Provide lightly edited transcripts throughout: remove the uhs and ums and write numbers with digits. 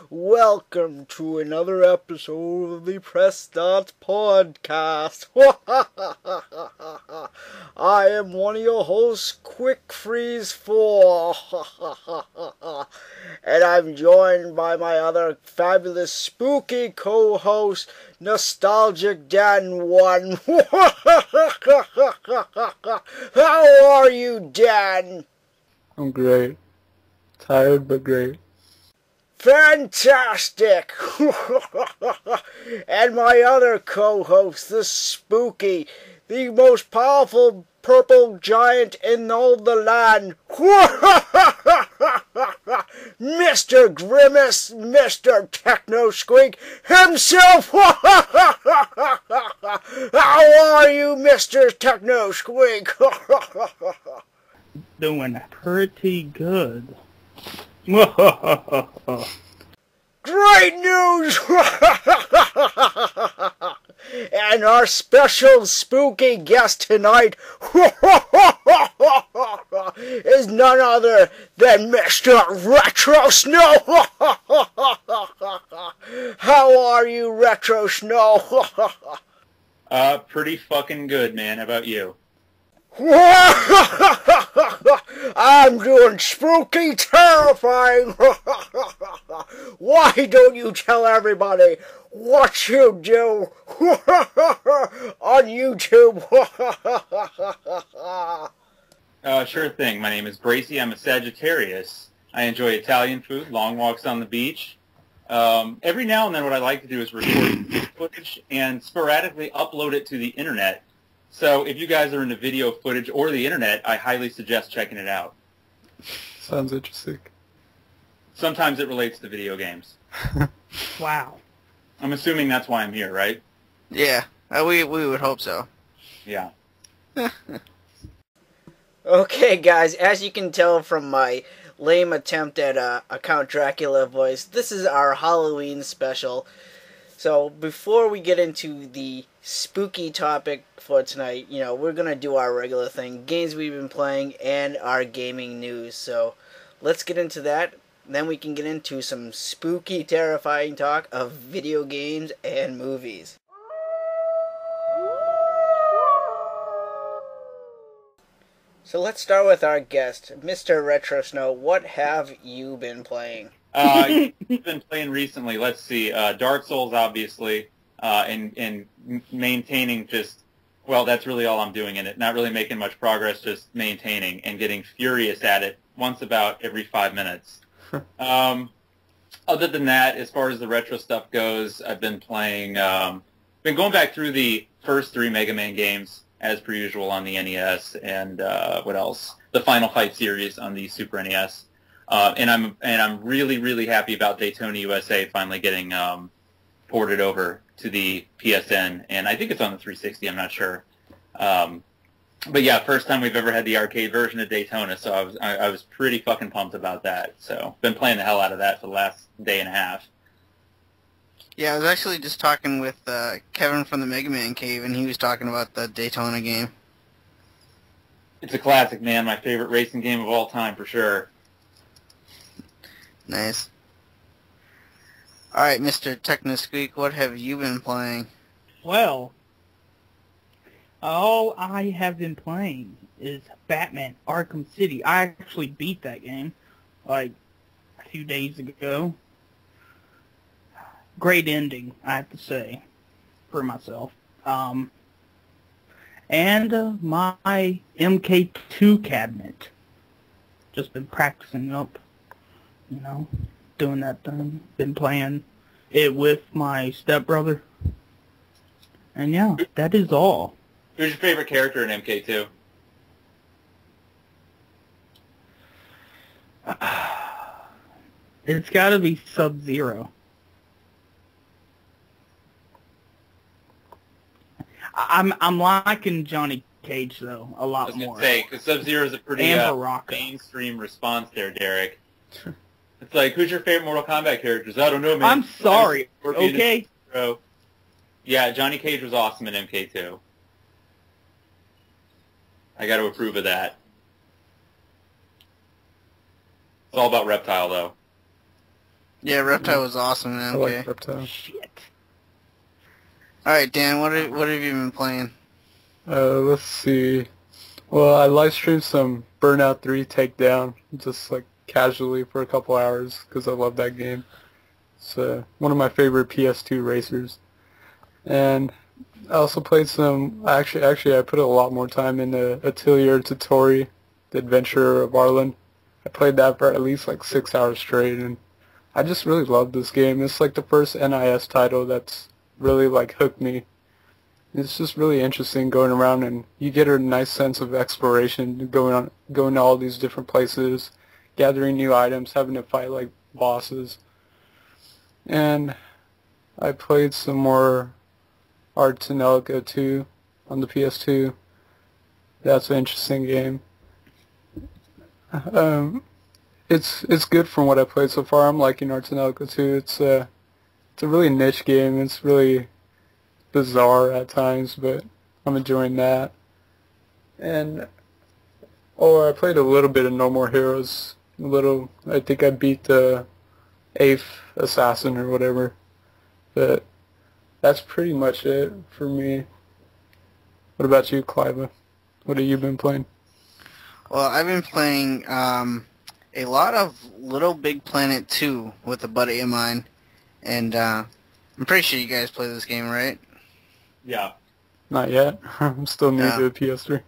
Welcome to another episode of the Press Start Podcast. I am one of your hosts, Quick Freeze 4. And I'm joined by my other fabulous spooky co-host, Nostalgic Dan 1. How are you, Dan? I'm great. Tired but great. Fantastic! And my other co-host, the spooky, the most powerful purple giant in all the land, Mr. Grimace, MrTechnoSqueek himself! How are you, MrTechnoSqueek? Doing pretty good. Great news! And our special spooky guest tonight is none other than Mr. Retrosnow. How are you, Retrosnow? Pretty fucking good, man. How about you? I'm doing spooky, terrifying. Why don't you tell everybody what you do on YouTube? Sure thing. My name is Gracie. I'm a Sagittarius. I enjoy Italian food, long walks on the beach. Every now and then what I like to do is record footage and sporadically upload it to the internet. So if you guys are into video footage or the internet, I highly suggest checking it out. Sounds interesting. Sometimes it relates to video games. Wow. I'm assuming that's why I'm here, right? Yeah, we would hope so. Yeah. Okay, guys, as you can tell from my lame attempt at a Count Dracula voice, this is our Halloween special. So before we get into the spooky topic for tonight, we're going to do our regular thing, games we've been playing, and our gaming news. So let's get into that. Then we can get into some spooky, terrifying talk of video games and movies. So let's start with our guest, Mr. Retrosnow. What have you been playing? You've been playing recently. Let's see. Dark Souls, obviously, and maintaining just, well, that's really all I'm doing in it. Not really making much progress, just maintaining and getting furious at it once about every 5 minutes. Other than that, as far as the retro stuff goes, I've been playing, been going back through the first 3 Mega Man games, as per usual, on the NES, and what else? The Final Fight series on the Super NES. And I'm really, really happy about Daytona USA finally getting ported over to the PSN, and I think it's on the 360. I'm not sure, but yeah, first time we've ever had the arcade version of Daytona, so I was pretty fucking pumped about that. So been playing the hell out of that for the last day and a half. Yeah, I was actually just talking with Kevin from the Mega Man Cave, and he was talking about the Daytona game. It's a classic, man. My favorite racing game of all time, for sure. Nice. Alright, Mr. TechnoSqueek, what have you been playing? Well, all I have been playing is Batman Arkham City. I actually beat that game, like, a few days ago. Great ending, I have to say, for myself. And my MK2 cabinet. Just been practicing up. Doing that thing. Been playing it with my stepbrother. And yeah, that is all. Who's your favorite character in MK2? It's gotta be Sub-Zero. I'm liking Johnny Cage, though, a lot more. I was going to say, because Sub-Zero is a pretty mainstream response there, Derek. It's like, who's your favorite Mortal Kombat characters? I don't know, man. I'm sorry, okay? Yeah, Johnny Cage was awesome in MK2. I got to approve of that. It's all about Reptile, though. Yeah, Reptile was awesome, man. I Okay. like Reptile. Shit. All right, Dan. What have you been playing? Let's see. Well, I live streamed some Burnout 3 Takedown, just like casually for a couple hours because I love that game. It's one of my favorite PS2 racers. And I also played some. Actually, I put a lot more time into Atelier Totori, The Adventure of Arlen. I played that for at least like 6 hours straight, and I just really love this game. It's like the first NIS title that's really like hooked me. It's just really interesting going around, and you get a nice sense of exploration, going to all these different places, gathering new items, having to fight like bosses. And I played some more Art in Elga 2 on the PS2. That's an interesting game. It's good from what I played so far. I'm liking Art in Elga 2. It's a really niche game. It's really bizarre at times, but I'm enjoying that. And I played a little bit of No More Heroes. I think I beat the 8th assassin or whatever. But that's pretty much it for me. What about you, Clive? What have you been playing? Well, I've been playing a lot of Little Big Planet 2 with a buddy of mine, and I'm pretty sure you guys play this game, right? Yeah. Not yet. I'm still new No. to the PS3.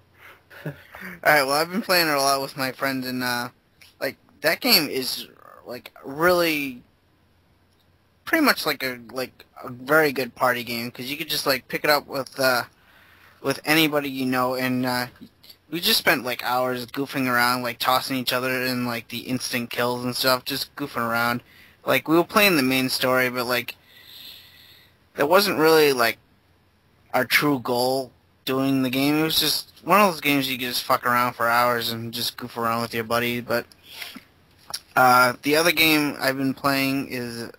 Alright, well, I've been playing it a lot with my friends, and like that game is like really pretty much like a very good party game, because you could just like pick it up with anybody you know, and we just spent like hours goofing around, like tossing each other in like the instant kills and stuff, just goofing around. Like we were playing the main story, but like that wasn't really like our true goal doing the game. It was just one of those games you can just fuck around for hours and just goof around with your buddy. But the other game I've been playing is,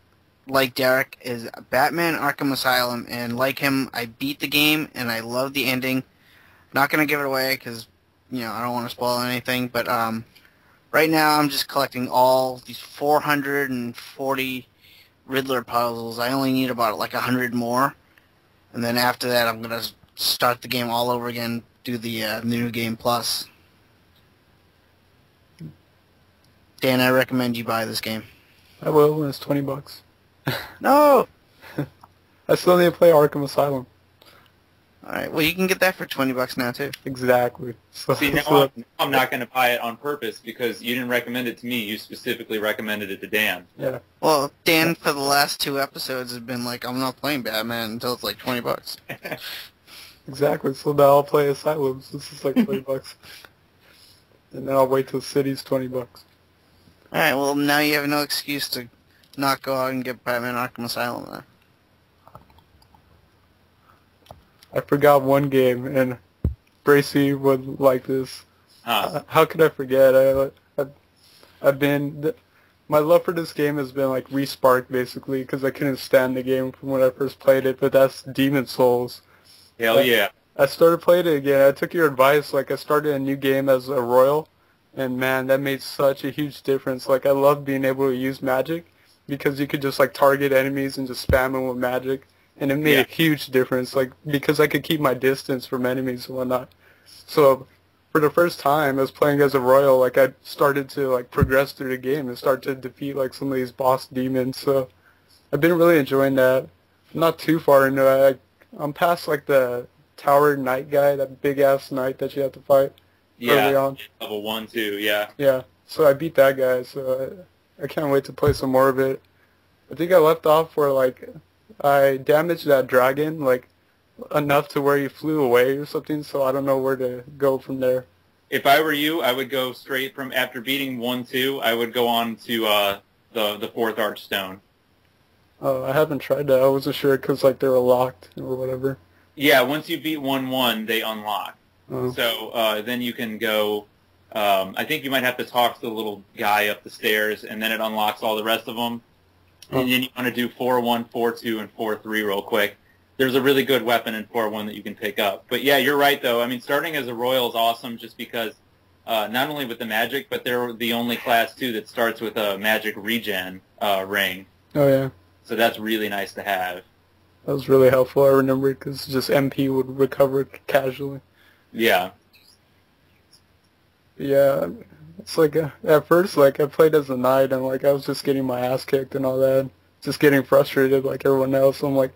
like Derek, is Batman Arkham Asylum, and like him, I beat the game and I love the ending. Not gonna give it away because I don't want to spoil anything. But right now I'm just collecting all these 440 Riddler puzzles. I only need about like 100 more. And then after that, I'm going to start the game all over again, do the new game plus. Dan, I recommend you buy this game. I will when it's $20. No! I still need to play Arkham Asylum. Alright, well you can get that for $20 now too. Exactly. So, See, now I'm not going to buy it on purpose because you didn't recommend it to me. You specifically recommended it to Dan. yeah. Well, Dan for the last 2 episodes has been like, I'm not playing Batman until it's like $20. Exactly. So now I'll play Asylum. So this is like $20. And then I'll wait till City's $20. Alright, well now you have no excuse to not go out and get Batman Arkham Asylum then. I forgot one game, and Bracy would like this. How could I forget? My love for this game has been like re-sparked basically because I couldn't stand the game from when I first played it. But that's Demon Souls. Hell yeah. I started playing it again. I took your advice. Like I started a new game as a royal, and man, that made such a huge difference. Like I love being able to use magic because you could just like target enemies and just spam them with magic. And it made a huge difference, like, because I could keep my distance from enemies and whatnot. So, for the first time, I was playing as a royal, like, I started to, like, progress through the game and start to defeat, like, some of these boss demons. So, I've been really enjoying that. I'm not too far into it. I'm past, like, the Tower Knight guy, that big-ass knight that you have to fight early on. Level 1, 2, yeah. Yeah, so I beat that guy, so I can't wait to play some more of it. I think I left off where, like, I damaged that dragon, like, enough to where he flew away or something, so I don't know where to go from there. If I were you, I would go straight from, after beating 1, 2, I would go on to the 4th Archstone. Oh, I haven't tried that. I wasn't sure because, like, they were locked or whatever. Yeah, once you beat 1, 1, they unlock. Oh. So then you can go, I think you might have to talk to the little guy up the stairs, and then it unlocks all the rest of them. And then you want to do 4-1, 4-2, and 4-3 real quick. There's a really good weapon in 4-1 that you can pick up. But yeah, you're right, though. I mean, starting as a royal is awesome just because not only with the magic, but they're the only class too that starts with a magic regen ring. Oh yeah, So that's really nice to have. that was really helpful. I remember because just MP would recover casually. Yeah. Yeah, it's like at first, like I played as a knight and like I was just getting my ass kicked and all that, just getting frustrated like everyone else. I'm like,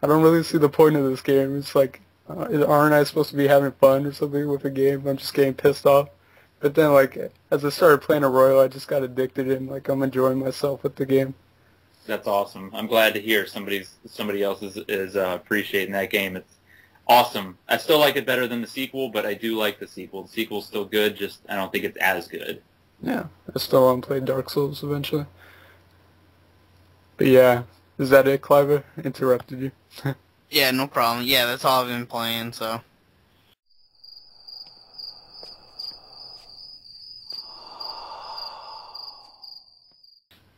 I don't really see the point of this game. It's like, aren't I supposed to be having fun or something with the game? I'm just getting pissed off. But then like as I started playing a royal, I just got addicted and like I'm enjoying myself with the game. That's awesome. I'm glad to hear somebody else is appreciating that game. It's awesome. I still like it better than the sequel, but I do like the sequel. The sequel's still good, just I don't think it's as good. Yeah, I still want to play Dark Souls eventually. But yeah, is that it, Clive? I interrupted you. Yeah, no problem. Yeah, that's all I've been playing, so.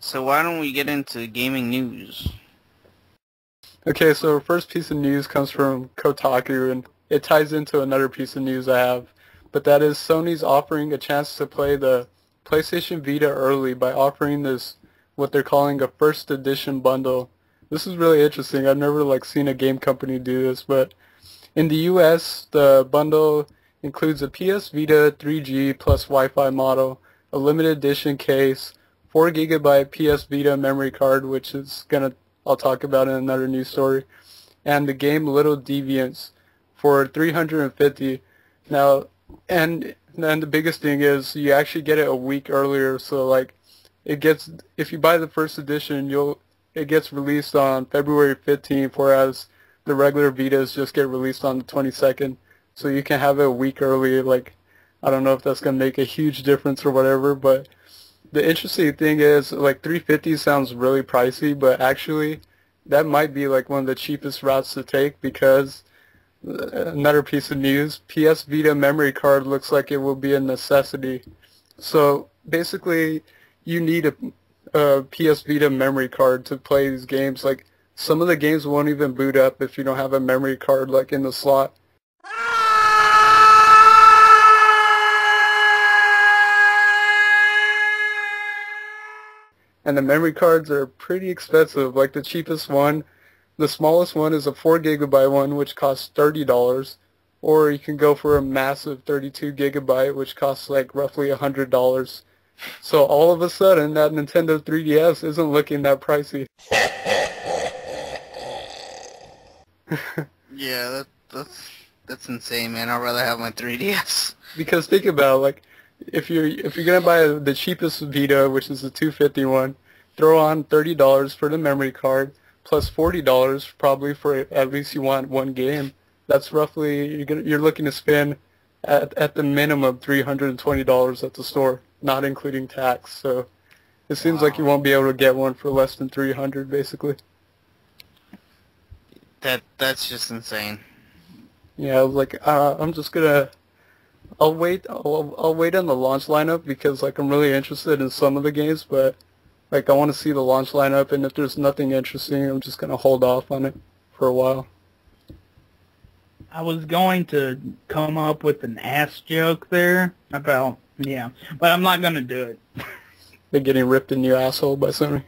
So why don't we get into gaming news? Okay, so our first piece of news comes from Kotaku, and it ties into another piece of news I have. But that is Sony's offering a chance to play the PlayStation Vita early by offering this, what they're calling a first edition bundle. This is really interesting. I've never like seen a game company do this, but in the US, the bundle includes a PS Vita 3G plus Wi-Fi model, a limited edition case, 4 GB PS Vita memory card, which is I'll talk about in another news story, and the game Little Deviants for $350. Now, and then the biggest thing is you actually get it a week earlier, so like if you buy the first edition, it gets released on February 15th, whereas the regular Vitas just get released on the 22nd. So you can have it a week early. Like, I don't know if that's gonna make a huge difference or whatever, but the interesting thing is, like, $350 sounds really pricey, but actually, that might be like one of the cheapest routes to take because another piece of news, PS Vita memory card looks like it will be a necessity. So basically, you need a PS Vita memory card to play these games. Like, some of the games won't even boot up if you don't have a memory card like in the slot. And the memory cards are pretty expensive. Like the cheapest one, the smallest one is a 4 GB one, which costs $30, or you can go for a massive 32 GB, which costs like roughly $100. So all of a sudden, that Nintendo 3DS isn't looking that pricey. Yeah, that's insane, man. I'd rather have my 3DS. Because think about it, like, if you're gonna buy the cheapest Vita, which is the 250 one, throw on $30 for the memory card, plus $40 probably for at least you want one game. That's roughly you're looking to spend at the minimum $320 at the store, not including tax. So it seems like you won't be able to get one for less than $300 basically. That's just insane. Yeah, like I'm just gonna. I'll wait on the launch lineup because like I'm really interested in some of the games, but like I want to see the launch lineup, and if there's nothing interesting, I'm just gonna hold off on it for a while. I was going to come up with an ass joke there about, yeah, but I'm not going to do it. They're getting ripped in your asshole by Sony.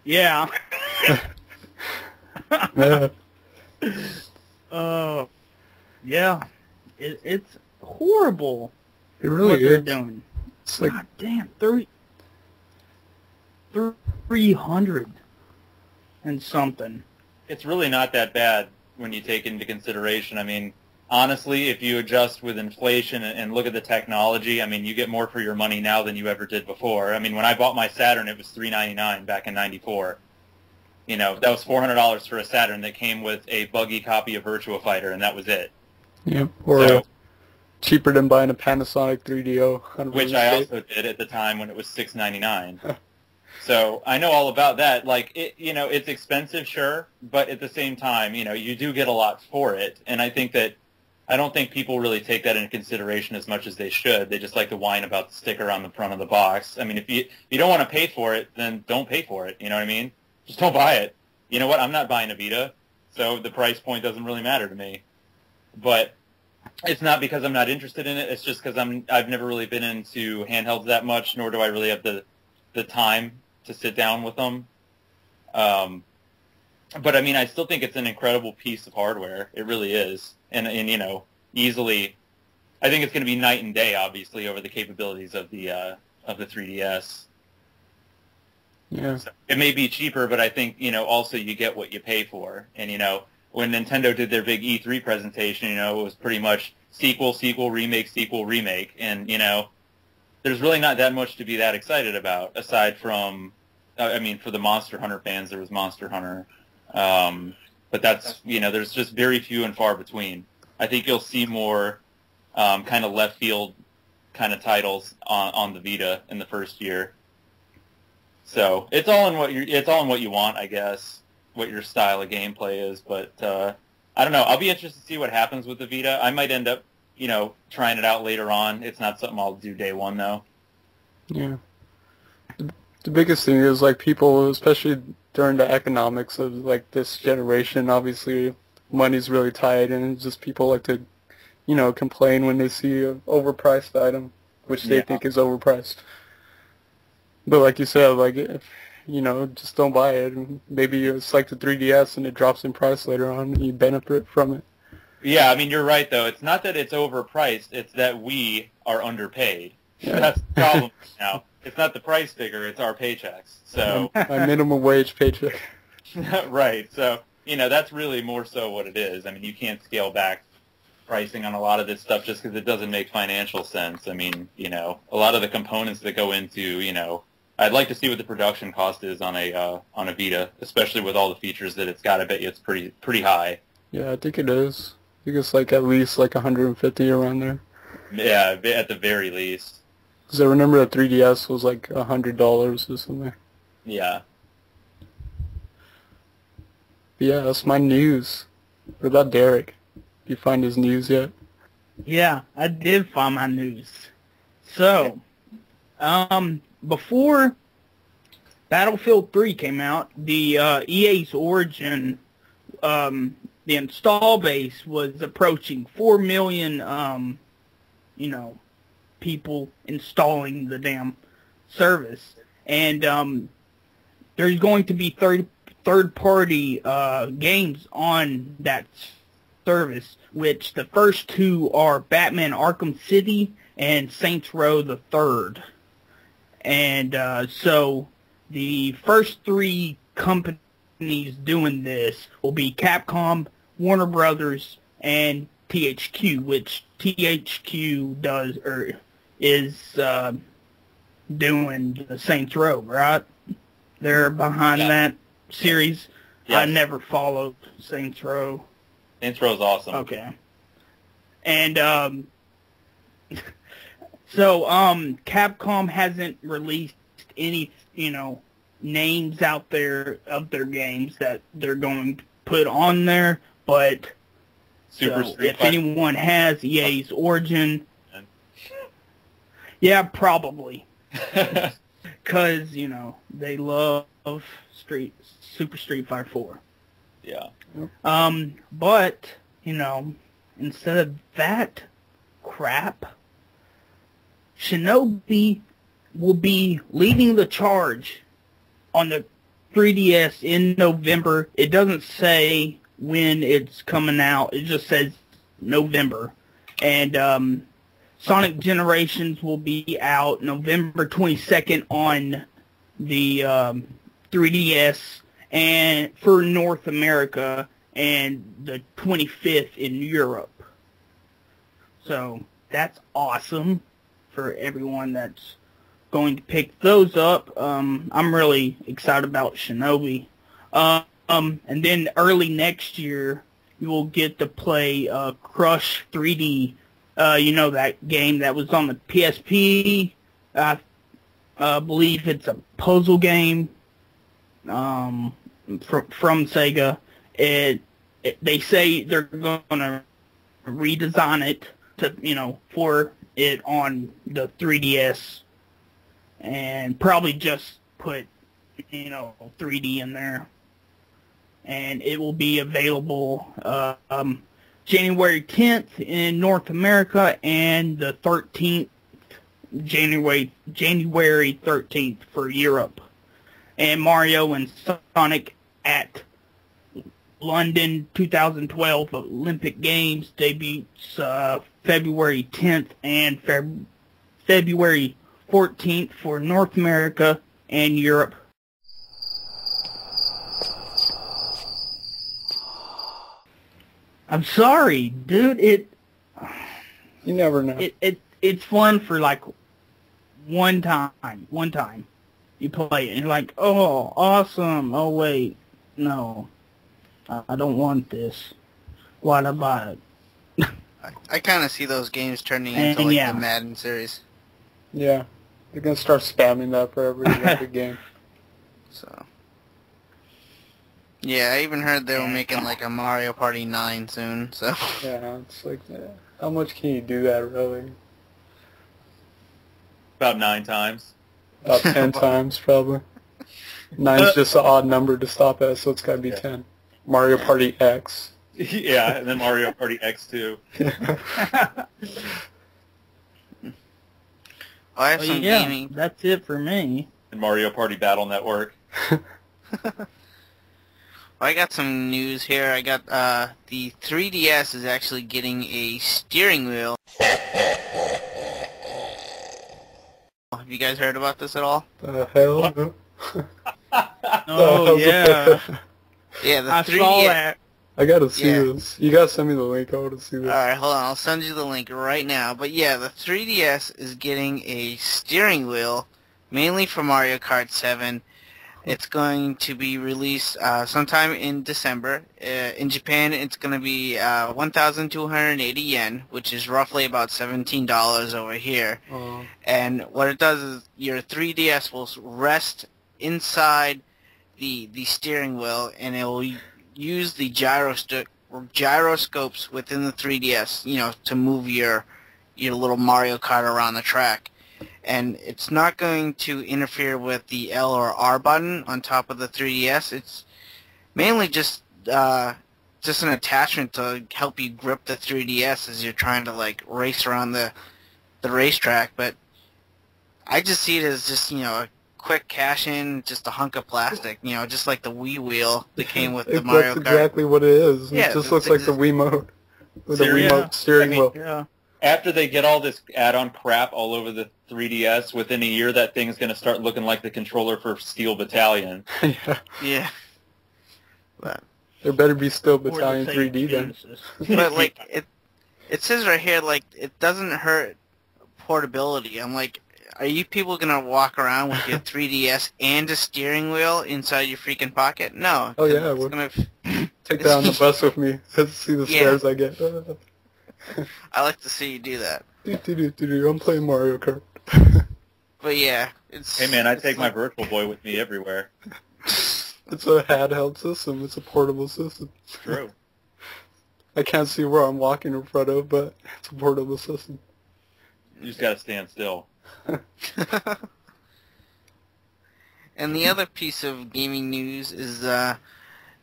Yeah. Yeah. Yeah. It's horrible. It really what they're is. doing. It's like, God damn, 300 and something. It's really not that bad when you take into consideration. I mean, honestly, if you adjust with inflation and look at the technology, I mean, you get more for your money now than you ever did before. I mean, when I bought my Saturn, it was $399 back in '94. You know, that was $400 for a Saturn that came with a buggy copy of Virtua Fighter, and that was it. yeah, or So, cheaper than buying a Panasonic 3DO. which I also did at the time when it was $699. So I know all about that. Like, it's expensive, sure, but at the same time, you do get a lot for it. And I don't think people really take that into consideration as much as they should. They just like to whine about the sticker on the front of the box. I mean, if you don't want to pay for it, then don't pay for it. You know what I mean? Just don't buy it. You know what? I'm not buying a Vita. so the price point doesn't really matter to me. But it's not because I'm not interested in it. It's just because I've never really been into handhelds that much, nor do I really have the time to sit down with them. But I mean, I still think it's an incredible piece of hardware. It really is, and you know, easily, I think it's going to be night and day, obviously, over the capabilities of the 3DS. Yeah. So it may be cheaper, but I think, you know, also you get what you pay for. And, you know, when Nintendo did their big E3 presentation, you know, it was pretty much sequel, remake. And, you know, there's really not that much to be that excited about, aside from, I mean, for the Monster Hunter fans, there was Monster Hunter. But that's, you know, there's just very few and far between. I think you'll see more kind of left field kind of titles on the Vita in the first year. So it's all in what you want, I guess, what your style of gameplay is. But I don't know. I'll be interested to see what happens with the Vita. I might end up, you know, trying it out later on. It's not something I'll do day one, though. Yeah. The biggest thing is, like, people, especially during the economics of, like, this generation, obviously money's really tight, and just people like to, you know, complain when they see an overpriced item, which they think is overpriced. But like you said, like, if, you know, just don't buy it. Maybe it's like the 3DS and it drops in price later on and you benefit from it. Yeah, I mean, you're right, though. It's not that it's overpriced. It's that we are underpaid. Yeah. That's the problem now. It's not the price figure. It's our paychecks. So my minimum wage paycheck. Right. So, you know, that's really more so what it is. I mean, you can't scale back pricing on a lot of this stuff just because it doesn't make financial sense. I mean, you know, a lot of the components that go into, you know, I'd like to see what the production cost is on a Vita, especially with all the features that it's got. I bet you it's pretty high. Yeah, I think it is. I think it's like at least like 150 around there. Yeah, at the very least. Because I remember the 3DS was like $100 or something. Yeah. But yeah, that's my news. What about Derek? Did you find his news yet? Yeah, I did find my news. So, before Battlefield 3 came out, the EA's Origin, the install base was approaching 4 million, you know, people installing the damn service. And there's going to be third-party games on that service, which the first two are Batman Arkham City and Saints Row the Third. And so the first three companies doing this will be Capcom, Warner Brothers, and THQ, which THQ does or is doing the Saints Row, right? They're behind that series. Yes. I never followed Saints Row. Saints Row's awesome. Okay. And so Capcom hasn't released any, you know, names out there of their games that they're going to put on there, but if anyone has EA's Origin, yeah, probably. Because, you know, they love Super Street Fighter 4. Yeah. But, you know, instead of that crap, Shinobi will be leading the charge on the 3DS in November. It doesn't say when it's coming out. It just says November. And Sonic Generations will be out November 22nd on the 3DS and for North America, and the 25th in Europe. So that's awesome for everyone that's going to pick those up. I'm really excited about Shinobi. And then early next year, you will get to play Crush 3D. You know, that game that was on the PSP. I believe it's a puzzle game from Sega. They say they're going to redesign it to, you know, for it on the 3DS, and probably just put, you know, 3D in there. and it will be available January 10th in North America and the 13th, January 13th for Europe. And Mario and Sonic at London 2012 Olympic Games debuts February 10th and February 14th for North America and Europe. I'm sorry, dude. You never know. It's fun for like one time. You play it and you're like, oh, awesome. Oh wait, no, I don't want this. Why'd I buy it? I kind of see those games turning into like yeah. the Madden series. Yeah, they're gonna start spamming that for every game. So. Yeah, I even heard they were making like a Mario Party 9 soon, so... Yeah, it's like, how much can you do that, really? About 9 times. About 10 times, probably. 9's just an odd number to stop at, so it's gotta be 10. Mario Party X. Yeah, and then Mario Party X2. I have some gaming... that's it for me. And Mario Party Battle Network. I got some news here. I got the 3DS is actually getting a steering wheel. Have you guys heard about this at all? The hell? Oh, yeah. Yeah, the I 3DS. saw that. I gotta see this. You gotta send me the link. I wanna see this. Alright, hold on. I'll send you the link right now. But yeah, the 3DS is getting a steering wheel, mainly for Mario Kart 7. It's going to be released sometime in December. In Japan, it's going to be 1,280 yen, which is roughly about $17 over here. And what it does is your 3DS will rest inside the steering wheel, and it will use the gyroscopes within the 3DS, you know, to move your little Mario Kart around the track. And it's not going to interfere with the L or R button on top of the 3DS. It's mainly just an attachment to help you grip the 3DS as you're trying to like race around the racetrack. But I just see it as just, you know, a quick cash in, just a hunk of plastic, you know, just like the Wii wheel that came with the Mario Kart. That's exactly what it is. Yeah, it just looks like the Wiimote. With the Wiimote steering wheel. Yeah. After they get all this add-on crap all over the 3DS, within a year that thing's going to start looking like the controller for Steel Battalion. Yeah. Yeah. But There better be Steel Battalion 3D then. but like it says right here, like, it doesn't hurt portability. I'm like, are you people gonna walk around with your 3DS and a steering wheel inside your freaking pocket? No. Oh yeah, I would. Take that on the bus with me. Let's see the scares I get. I like to see you do that. I'm playing Mario Kart. But yeah, it's... Hey man, I take my Virtual Boy with me everywhere. It's a handheld system. It's a portable system. True. I can't see where I'm walking in front of, but it's a portable system. You just gotta stand still. And the other piece of gaming news is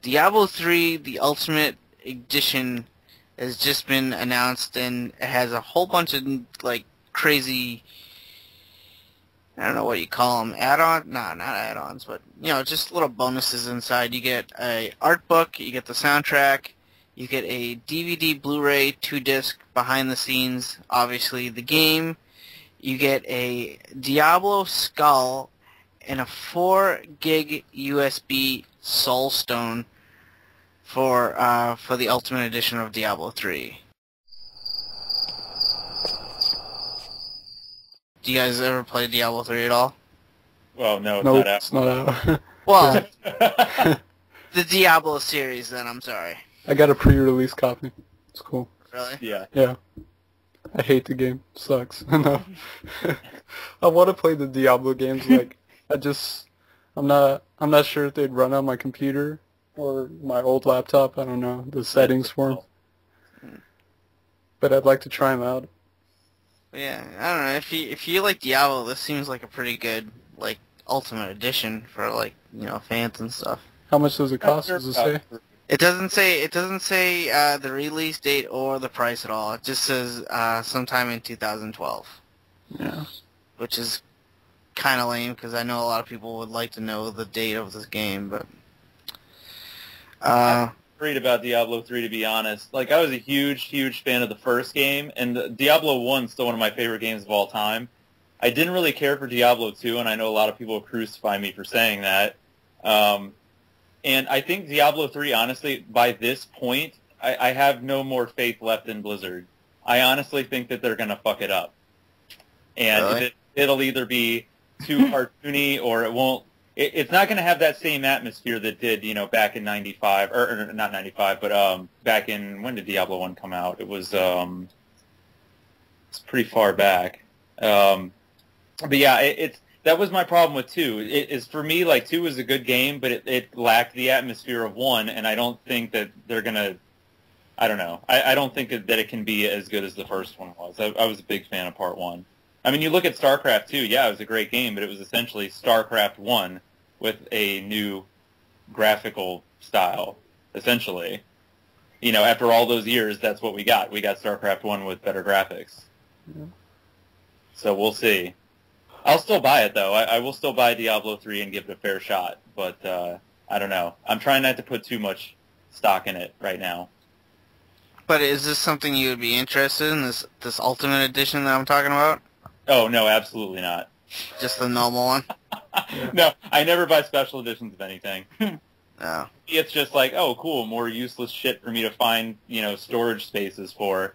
Diablo 3, the Ultimate Edition, has just been announced, and it has a whole bunch of like crazy, I don't know what you call them, add-on? No, not add-ons, but you know, just little bonuses inside. You get a art book, you get the soundtrack, you get a DVD, Blu-ray, 2-disc behind the scenes, obviously the game. You get a Diablo skull and a 4 gig USB Soul Stone for the Ultimate Edition of Diablo 3. Do you guys ever play Diablo 3 at all? Well, no, it's Nope, not out. it's not out. Well, the Diablo series, then, I'm sorry. I got a pre-release copy. It's cool. Really? Yeah. Yeah. I hate the game. Sucks. No. I want to play the Diablo games. Like, I'm not sure if they'd run on my computer or my old laptop. I don't know the settings for them. But I'd like to try them out. Yeah, I don't know. If you like Diablo, this seems like a pretty good like Ultimate Edition for like, you know, fans and stuff. How much does it cost? Does it say? It doesn't say the release date or the price at all. It just says sometime in 2012. Yeah. Which is kind of lame because I know a lot of people would like to know the date of this game, but I'm worried about Diablo 3, to be honest. Like, I was a huge fan of the first game, and Diablo 1 is still one of my favorite games of all time. I didn't really care for Diablo 2, and I know a lot of people crucify me for saying that. And I think Diablo 3, honestly, by this point, I have no more faith left in Blizzard. I honestly think that they're going to fuck it up. And really? It'll either be too cartoony or it won't. It's not going to have that same atmosphere that did, back in 95, or not 95, but back in, when did Diablo 1 come out? It was, it's pretty far back. But yeah, that was my problem with 2. For me, like, 2 was a good game, but it lacked the atmosphere of 1, and I don't think that they're going to, I don't know. I don't think that it can be as good as the first one was. I was a big fan of Part 1. I mean, you look at StarCraft 2, yeah, it was a great game, but it was essentially StarCraft 1 with a new graphical style, essentially. After all those years, that's what we got. We got StarCraft 1 with better graphics. Yeah. So we'll see. I'll still buy it, though. I will still buy Diablo 3 and give it a fair shot, but I don't know. I'm trying not to put too much stock in it right now. But is this something you would be interested in, this Ultimate Edition that I'm talking about? Oh, no, absolutely not. Just the normal one? No, I never buy special editions of anything. No. It's just like, oh, cool, more useless shit for me to find, storage spaces for.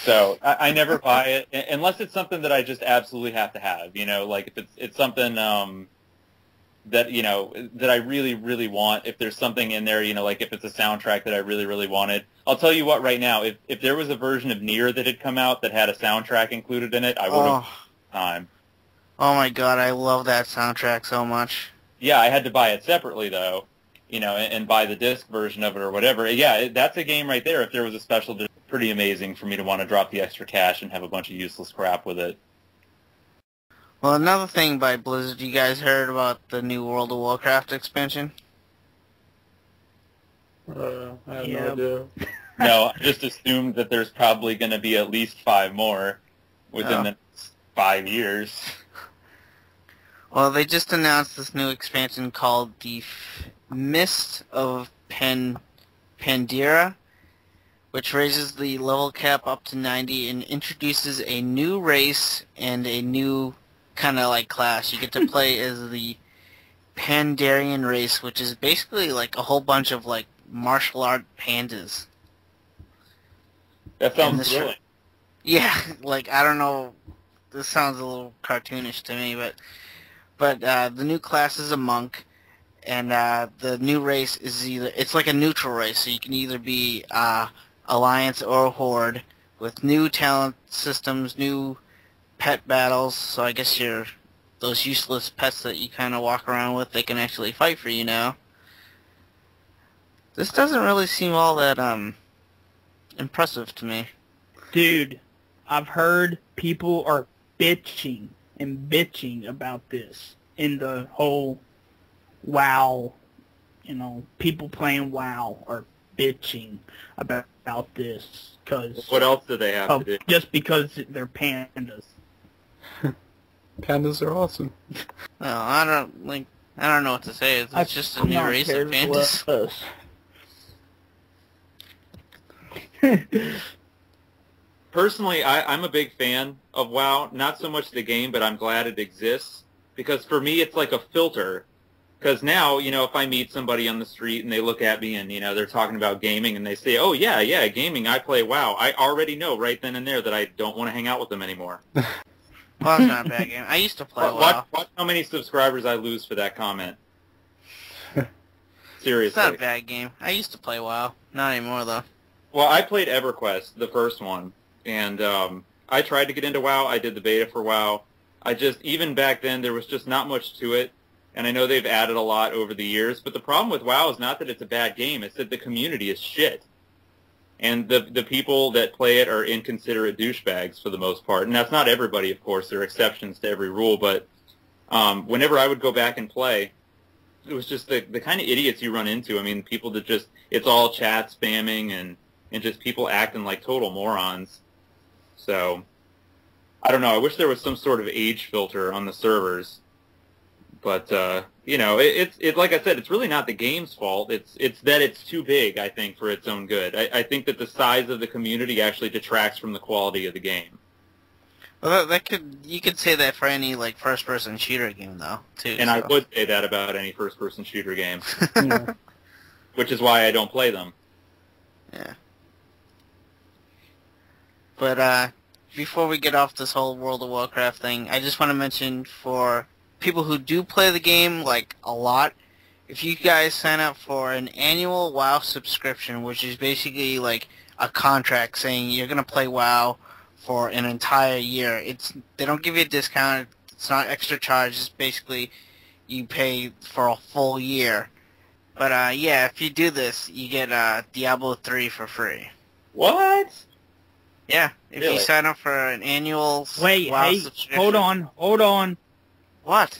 So I never buy it unless it's something that I just absolutely have to have. Like if it's something that that I really want. If there's something in there, like if it's a soundtrack that I really wanted. I'll tell you what, right now, if there was a version of Nier that had come out that had a soundtrack included in it, I would have time. Oh my god, I love that soundtrack so much. Yeah, I had to buy it separately though, and buy the disc version of it or whatever. Yeah, that's a game right there. If there was a special, pretty amazing for me to want to drop the extra cash and have a bunch of useless crap with it. Well, another thing by Blizzard, you guys heard about the new World of Warcraft expansion? I have no idea. No, I just assumed that there's probably going to be at least 5 more within the next 5 years. Well, they just announced this new expansion called the Mist of Pandaria, which raises the level cap up to 90 and introduces a new race and a new kind of like class. You get to play as the Pandarian race, which is basically like a whole bunch of like martial art pandas. That sounds thrilling. Yeah, like I don't know, this sounds a little cartoonish to me, but the new class is a monk, and the new race is it's like a neutral race, so you can either be Alliance or Horde with new talent systems, new pet battles. So I guess those useless pets that you kind of walk around with, they can actually fight for you now. This doesn't really seem all that impressive to me. Dude, I've heard people are bitching about this in the whole WoW, people playing WoW are bitching about this because what else do they have to do? Just because they're pandas. Pandas are awesome. No, I don't know what to say. It's just a new race of pandas. Personally, I'm a big fan of WoW. Not so much the game, but I'm glad it exists. Because for me, it's like a filter. Because now, if I meet somebody on the street and they look at me and, they're talking about gaming and they say, oh, yeah, gaming, I play WoW, I already know right then and there that I don't want to hang out with them anymore. Well, it's not a bad game. I used to play WoW. Watch how many subscribers I lose for that comment. Seriously. It's not a bad game. I used to play WoW. Not anymore, though. Well, I played EverQuest, the first one, and I tried to get into WoW. I did the beta for WoW. Even back then, there was just not much to it, and I know they've added a lot over the years, but the problem with WoW is not that it's a bad game, it's that the community is shit. And the people that play it are inconsiderate douchebags for the most part. And that's not everybody, of course. There are exceptions to every rule, but whenever I would go back and play, it was just the kind of idiots you run into. I mean, people that just, it's all chat spamming and just people acting like total morons. So, I don't know. I wish there was some sort of age filter on the servers. But, you know, it's like I said, it's really not the game's fault. It's that it's too big, I think, for its own good. I think that the size of the community actually detracts from the quality of the game. Well, you could say that for any like first-person shooter game, though, too. And so. I would say that about any first-person shooter game, Yeah. which is why I don't play them. Yeah. But before we get off this whole World of Warcraft thing, I just want to mention for people who do play the game like a lot, if you guys sign up for an annual WoW subscription, which is basically like a contract saying you're gonna play WoW for an entire year, they don't give you a discount. It's not extra charge. It's basically you pay for a full year. But yeah, if you do this, you get Diablo 3 for free. What? Yeah, if Really? you sign up for an annual Wait, WoW hey, subscription. hold on. What?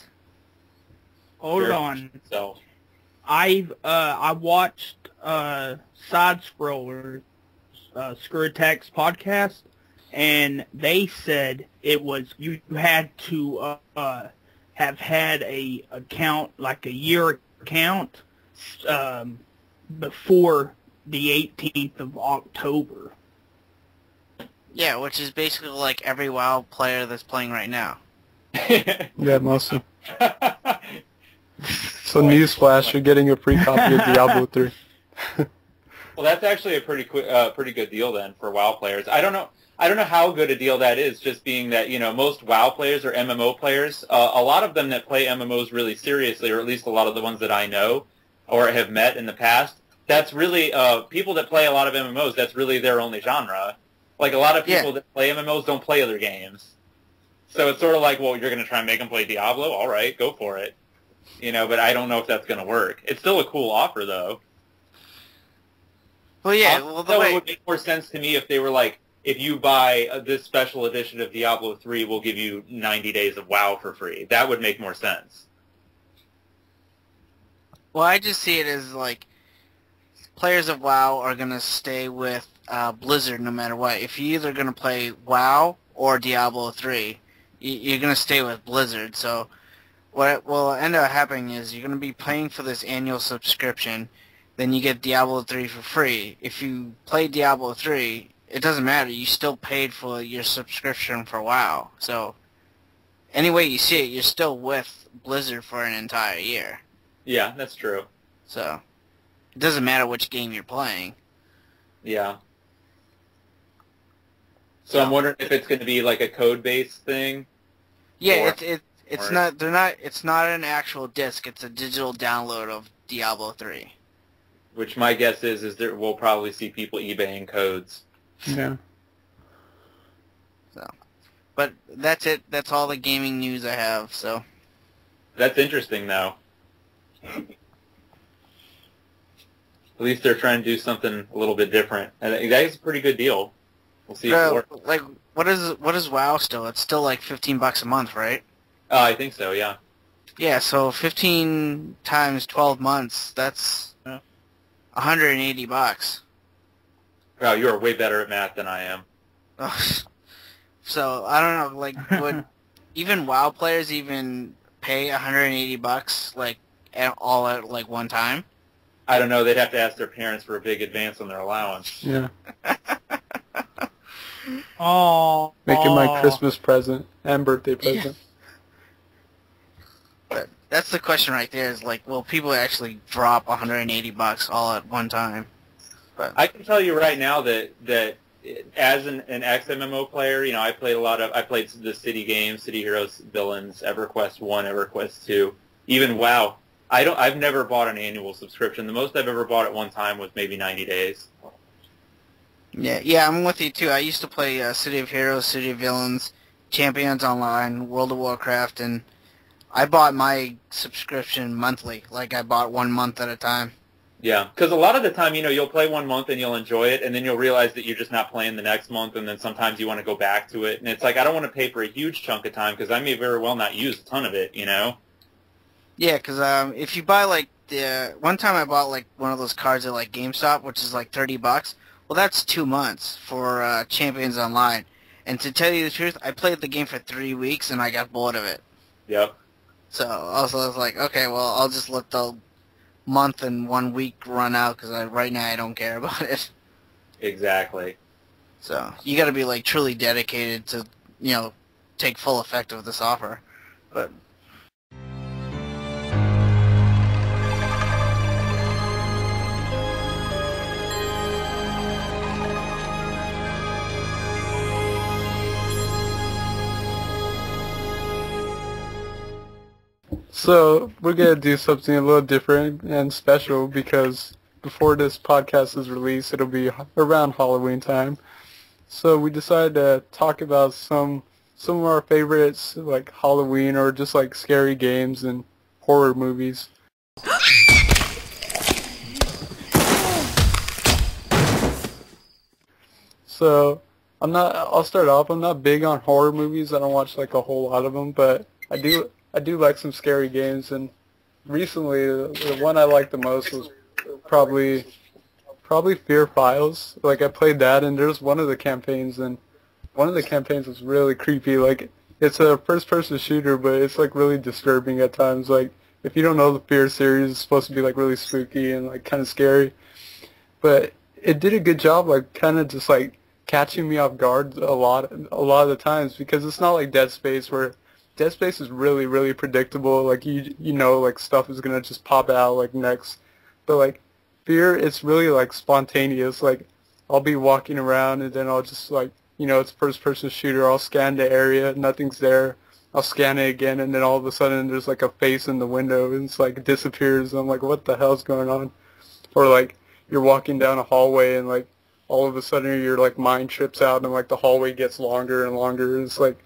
Hold Very on. So, I watched Side Scrollers Screw Attacks podcast, and they said it was you had to have had a account, like a year account, before the 18th of October. Yeah, which is basically like every WoW player that's playing right now. Yeah, mostly. So newsflash, you're getting a free copy of Diablo 3. Well, that's actually a pretty good deal then for WoW players. I don't know how good a deal that is. Just being that most WoW players are MMO players. A lot of them that play MMOs really seriously, or at least a lot of the ones that I know or have met in the past. That's really people that play a lot of MMOs. That's really their only genre. Like a lot of people that play MMOs don't play other games. So it's sort of like, well, you're going to try and make them play Diablo? All right, go for it. But I don't know if that's going to work. It's still a cool offer, though. Well, yeah. It would make more sense to me if they were like, if you buy this special edition of Diablo 3, we'll give you 90 days of WoW for free. That would make more sense. Well, I just see it as like players of WoW are going to stay with Blizzard no matter what. If you're either going to play WoW or Diablo 3, you're going to stay with Blizzard. So what will end up happening is you're going to be paying for this annual subscription, then you get Diablo 3 for free. If you play Diablo 3, it doesn't matter. You still paid for your subscription for WoW. So any way you see it, you're still with Blizzard for an entire year. Yeah, that's true. So it doesn't matter which game you're playing. Yeah. So I'm wondering if it's going to be like a code-based thing. Yeah, it's not an actual disc. It's a digital download of Diablo 3. Which my guess is there we'll probably see people eBaying codes. Yeah. So, but that's it. That's all the gaming news I have. So That's interesting, though. At least they're trying to do something a little bit different. And that is a pretty good deal. We'll see if it works. like what is WoW still? It's still like $15 a month, right? I think so, yeah. Yeah, so 15 times 12 months, that's $180. Wow, you are way better at math than I am. So I don't know, like would even WoW players even pay $180 like all at like one time? I don't know. They'd have to ask their parents for a big advance on their allowance. Yeah. Oh, Making my Christmas present and birthday present. But that's the question right there is like, will people actually drop $180 all at one time? But I can tell you right now that as an ex-MMO player, I played the City games, City Heroes, Villains, EverQuest 1, EverQuest 2, even WoW. I've never bought an annual subscription. The most I've ever bought at one time was maybe 90 days. yeah, I'm with you too. I used to play City of Heroes, City of Villains, Champions Online, World of Warcraft, and I bought my subscription monthly. Like I bought 1 month at a time. Yeah, because a lot of the time, you'll play 1 month and you'll enjoy it, and then you'll realize that you're just not playing the next month, and then sometimes you want to go back to it. And it's like, I don't want to pay for a huge chunk of time because I may very well not use a ton of it, Yeah, because if you buy like the one time I bought like one of those cards at like GameStop, which is like $30. Well, that's 2 months for Champions Online. And to tell you the truth, I played the game for 3 weeks and I got bored of it. Yep. So also I was like, okay, well I'll just let the month and 1 week run out because right now I don't care about it. Exactly. So you got to be like truly dedicated to take full effect of this offer. But So we're gonna do something a little different and special because before this podcast is released, it'll be around Halloween time. So we decided to talk about some of our favorites, like Halloween or just like scary games and horror movies. So I'll start off. I'm not big on horror movies. I don't watch like a whole lot of them, but I do like some scary games. And recently, the one I liked the most was probably Fear Files. Like I played that, and there's one of the campaigns, and one of the campaigns was really creepy. Like it's a first-person shooter, but it's like really disturbing at times. Like if you don't know the Fear series, it's supposed to be like really spooky and like kind of scary, but it did a good job, like kind of just like catching me off guard a lot of the times because it's not like Dead Space where Dead Space is really predictable. Like you know like stuff is gonna just pop out like next, but like Fear, it's really like spontaneous. Like I'll be walking around and then I'll just like it's first person shooter. I'll scan the area, nothing's there. I'll scan it again, and then all of a sudden there's like a face in the window and it's like it disappears. I'm like, what the hell's going on? Or like you're walking down a hallway and like all of a sudden your like mind trips out and like the hallway gets longer and longer. It's like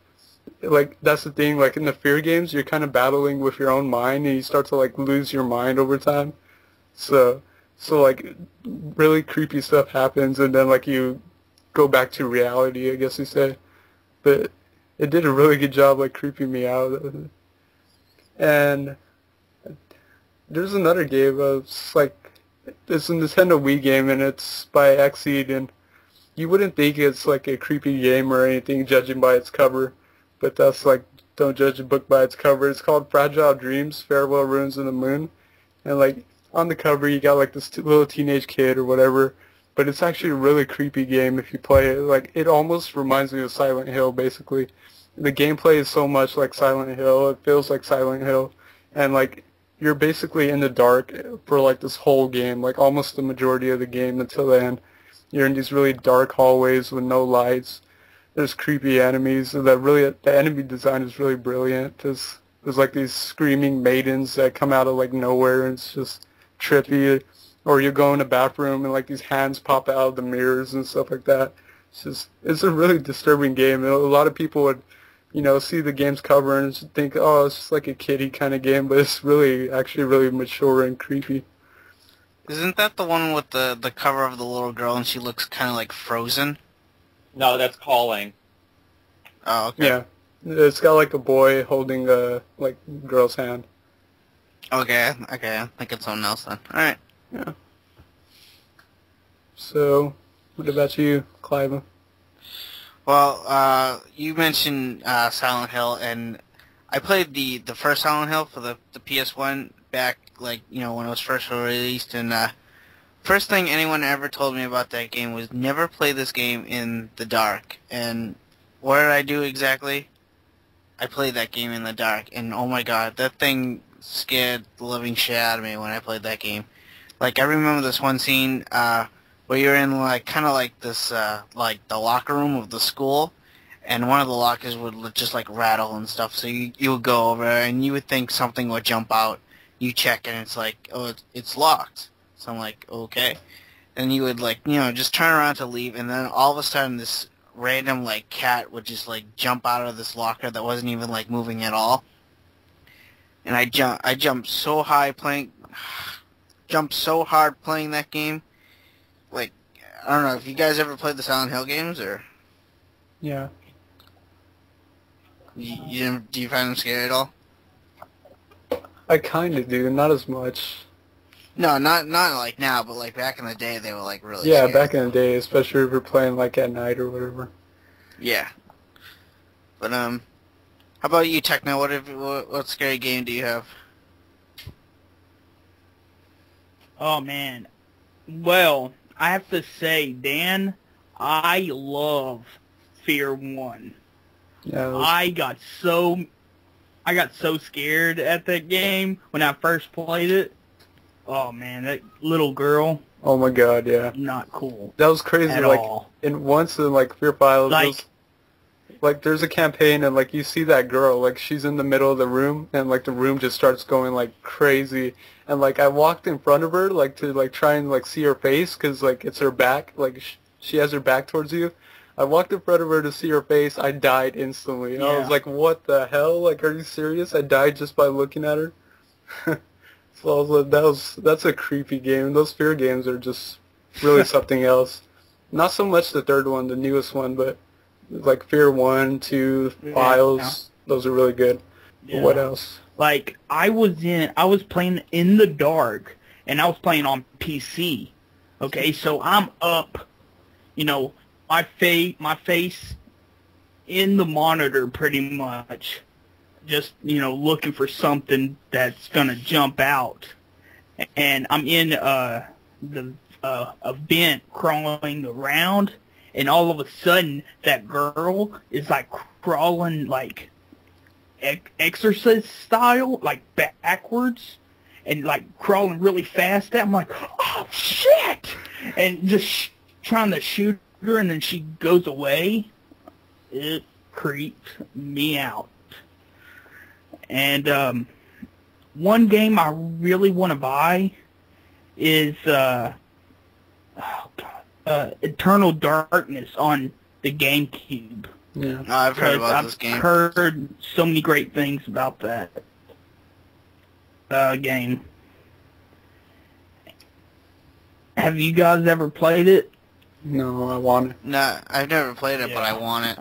that's the thing. Like in the Fear games, you're kind of battling with your own mind and you start to like lose your mind over time. So like really creepy stuff happens and then like you go back to reality, I guess you say. But it did a really good job like creeping me out. And there's another game it's like it's a Nintendo Wii game and it's by Xseed and you wouldn't think it's like a creepy game or anything judging by its cover, but that's like don't judge a book by its cover. It's called Fragile Dreams, Farewell Ruins in the Moon, and like on the cover you got like this little teenage kid or whatever, but it's actually a really creepy game if you play it. Like it almost reminds me of Silent Hill basically. The gameplay is so much like Silent Hill. It feels like Silent Hill, and like you're basically in the dark for like this whole game, like almost the majority of the game until the end. You're in these really dark hallways with no lights. There's creepy enemies. And the enemy design is really brilliant. There's like these screaming maidens that come out of like nowhere and it's just trippy. Or you go in a bathroom and like these hands pop out of the mirrors and stuff like that. It's a really disturbing game. And a lot of people would see the game's cover and just think, oh, it's just like a kiddie kind of game, but it's actually really mature and creepy. isn't that the one with the cover of the little girl and she looks kind of like frozen? No, that's Calling. Oh, okay. Yeah. It's got like a boy holding a like girl's hand. Okay, I think it's something else then. Alright. Yeah. So, what about you, Clive? Well, you mentioned Silent Hill, and I played the first Silent Hill for the PS1 back, like, when it was first released, and first thing anyone ever told me about that game was never play this game in the dark. And what did I do exactly? I played that game in the dark, and oh my god, that thing scared the living shit out of me when I played that game. Like, I remember this one scene, where you're in like kind of like this like the locker room of the school, and one of the lockers would just like rattle and stuff. So you would go over and you would think something would jump out. You check and it's like, oh, it's locked. So I'm like, okay. And you would like just turn around to leave, and then all of a sudden this random like cat would just like jump out of this locker that wasn't even like moving at all. And I jumped so high jumped so hard playing that game. Like, I don't know, if you guys ever played the Silent Hill games, or Yeah. do you find them scary at all? I kind of do, not as much. No, not like now, but like back in the day, they were like really Yeah, scary. back in the day, especially if you're playing like at night or whatever. Yeah. But how about you, Techno? What scary game do you have? Oh man. Well, I have to say, Dan, I love Fear 1. Yeah, I got so scared at that game when I first played it. Oh man, that little girl, oh my god, yeah. not cool That was crazy, at like, all. in once in, like, Fear Files, like, there's a campaign, and, like, you see that girl, like, she's in the middle of the room, and, like, the room just starts going, like, crazy, and, like, I walked in front of her, like, to, like, try and, like, see her face, because, like, it's her back, like, she has her back towards you. I walked in front of her to see her face, I died instantly, and I was Yeah. like, what the hell, like, are you serious? I died just by looking at her? So I was like, that's a creepy game. Those Fear games are just really something else. Not so much the third one, the newest one, but like Fear 1, 2, Files, those are really good. Yeah. What else? Like I was playing in the dark, and I was playing on PC. Okay, so I'm up, my face in the monitor pretty much, just looking for something that's gonna jump out, and I'm in the a vent crawling around, and all of a sudden that girl is like crawling like exorcist style, like backwards, and like crawling really fast. I'm like, oh shit, and just trying to shoot her, and then she goes away. It creeped me out. And one game I really want to buy is Eternal Darkness on the GameCube. Yeah. Oh, I've heard about this game. I've heard so many great things about that game. Have you guys ever played it? No, I want it. No, I've never played it, but I want it.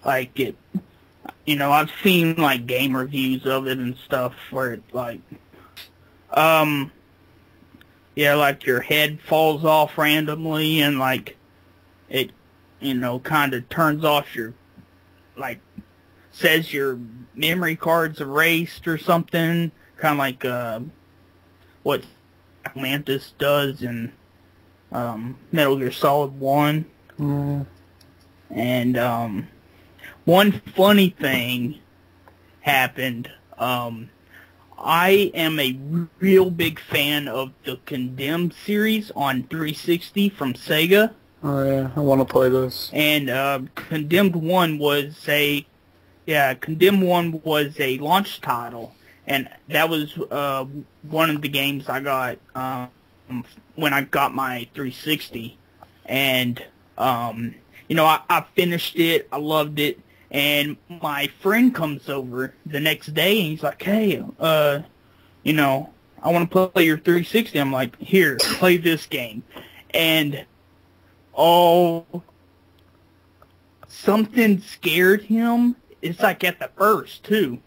Like it, I've seen like game reviews of it and stuff where it like, like your head falls off randomly, and like it, kind of turns off your, like, says your memory card's erased or something, kind of like what Mantis does in Metal Gear Solid 1. Mm. And one funny thing happened. I am a real big fan of the Condemned series on 360 from Sega. Oh yeah, I want to play this. And Condemned 1 was a launch title, and that was one of the games I got when I got my 360. And I finished it, I loved it, and my friend comes over the next day, and he's like, hey, I want to play your 360. I'm like, here, play this game. And something scared him. It's like at the first, too.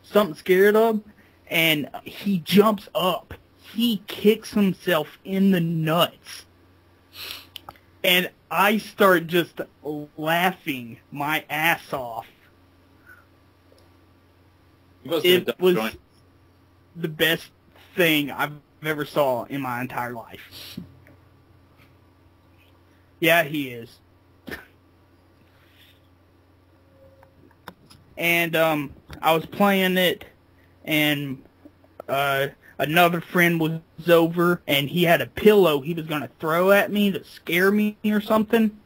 Something scared him, and he jumps up. He kicks himself in the nuts. And I start just laughing my ass off. It was the best thing I've ever saw in my entire life. Yeah, he is. And I was playing it, and another friend was over, and he had a pillow he was going to throw at me to scare me or something,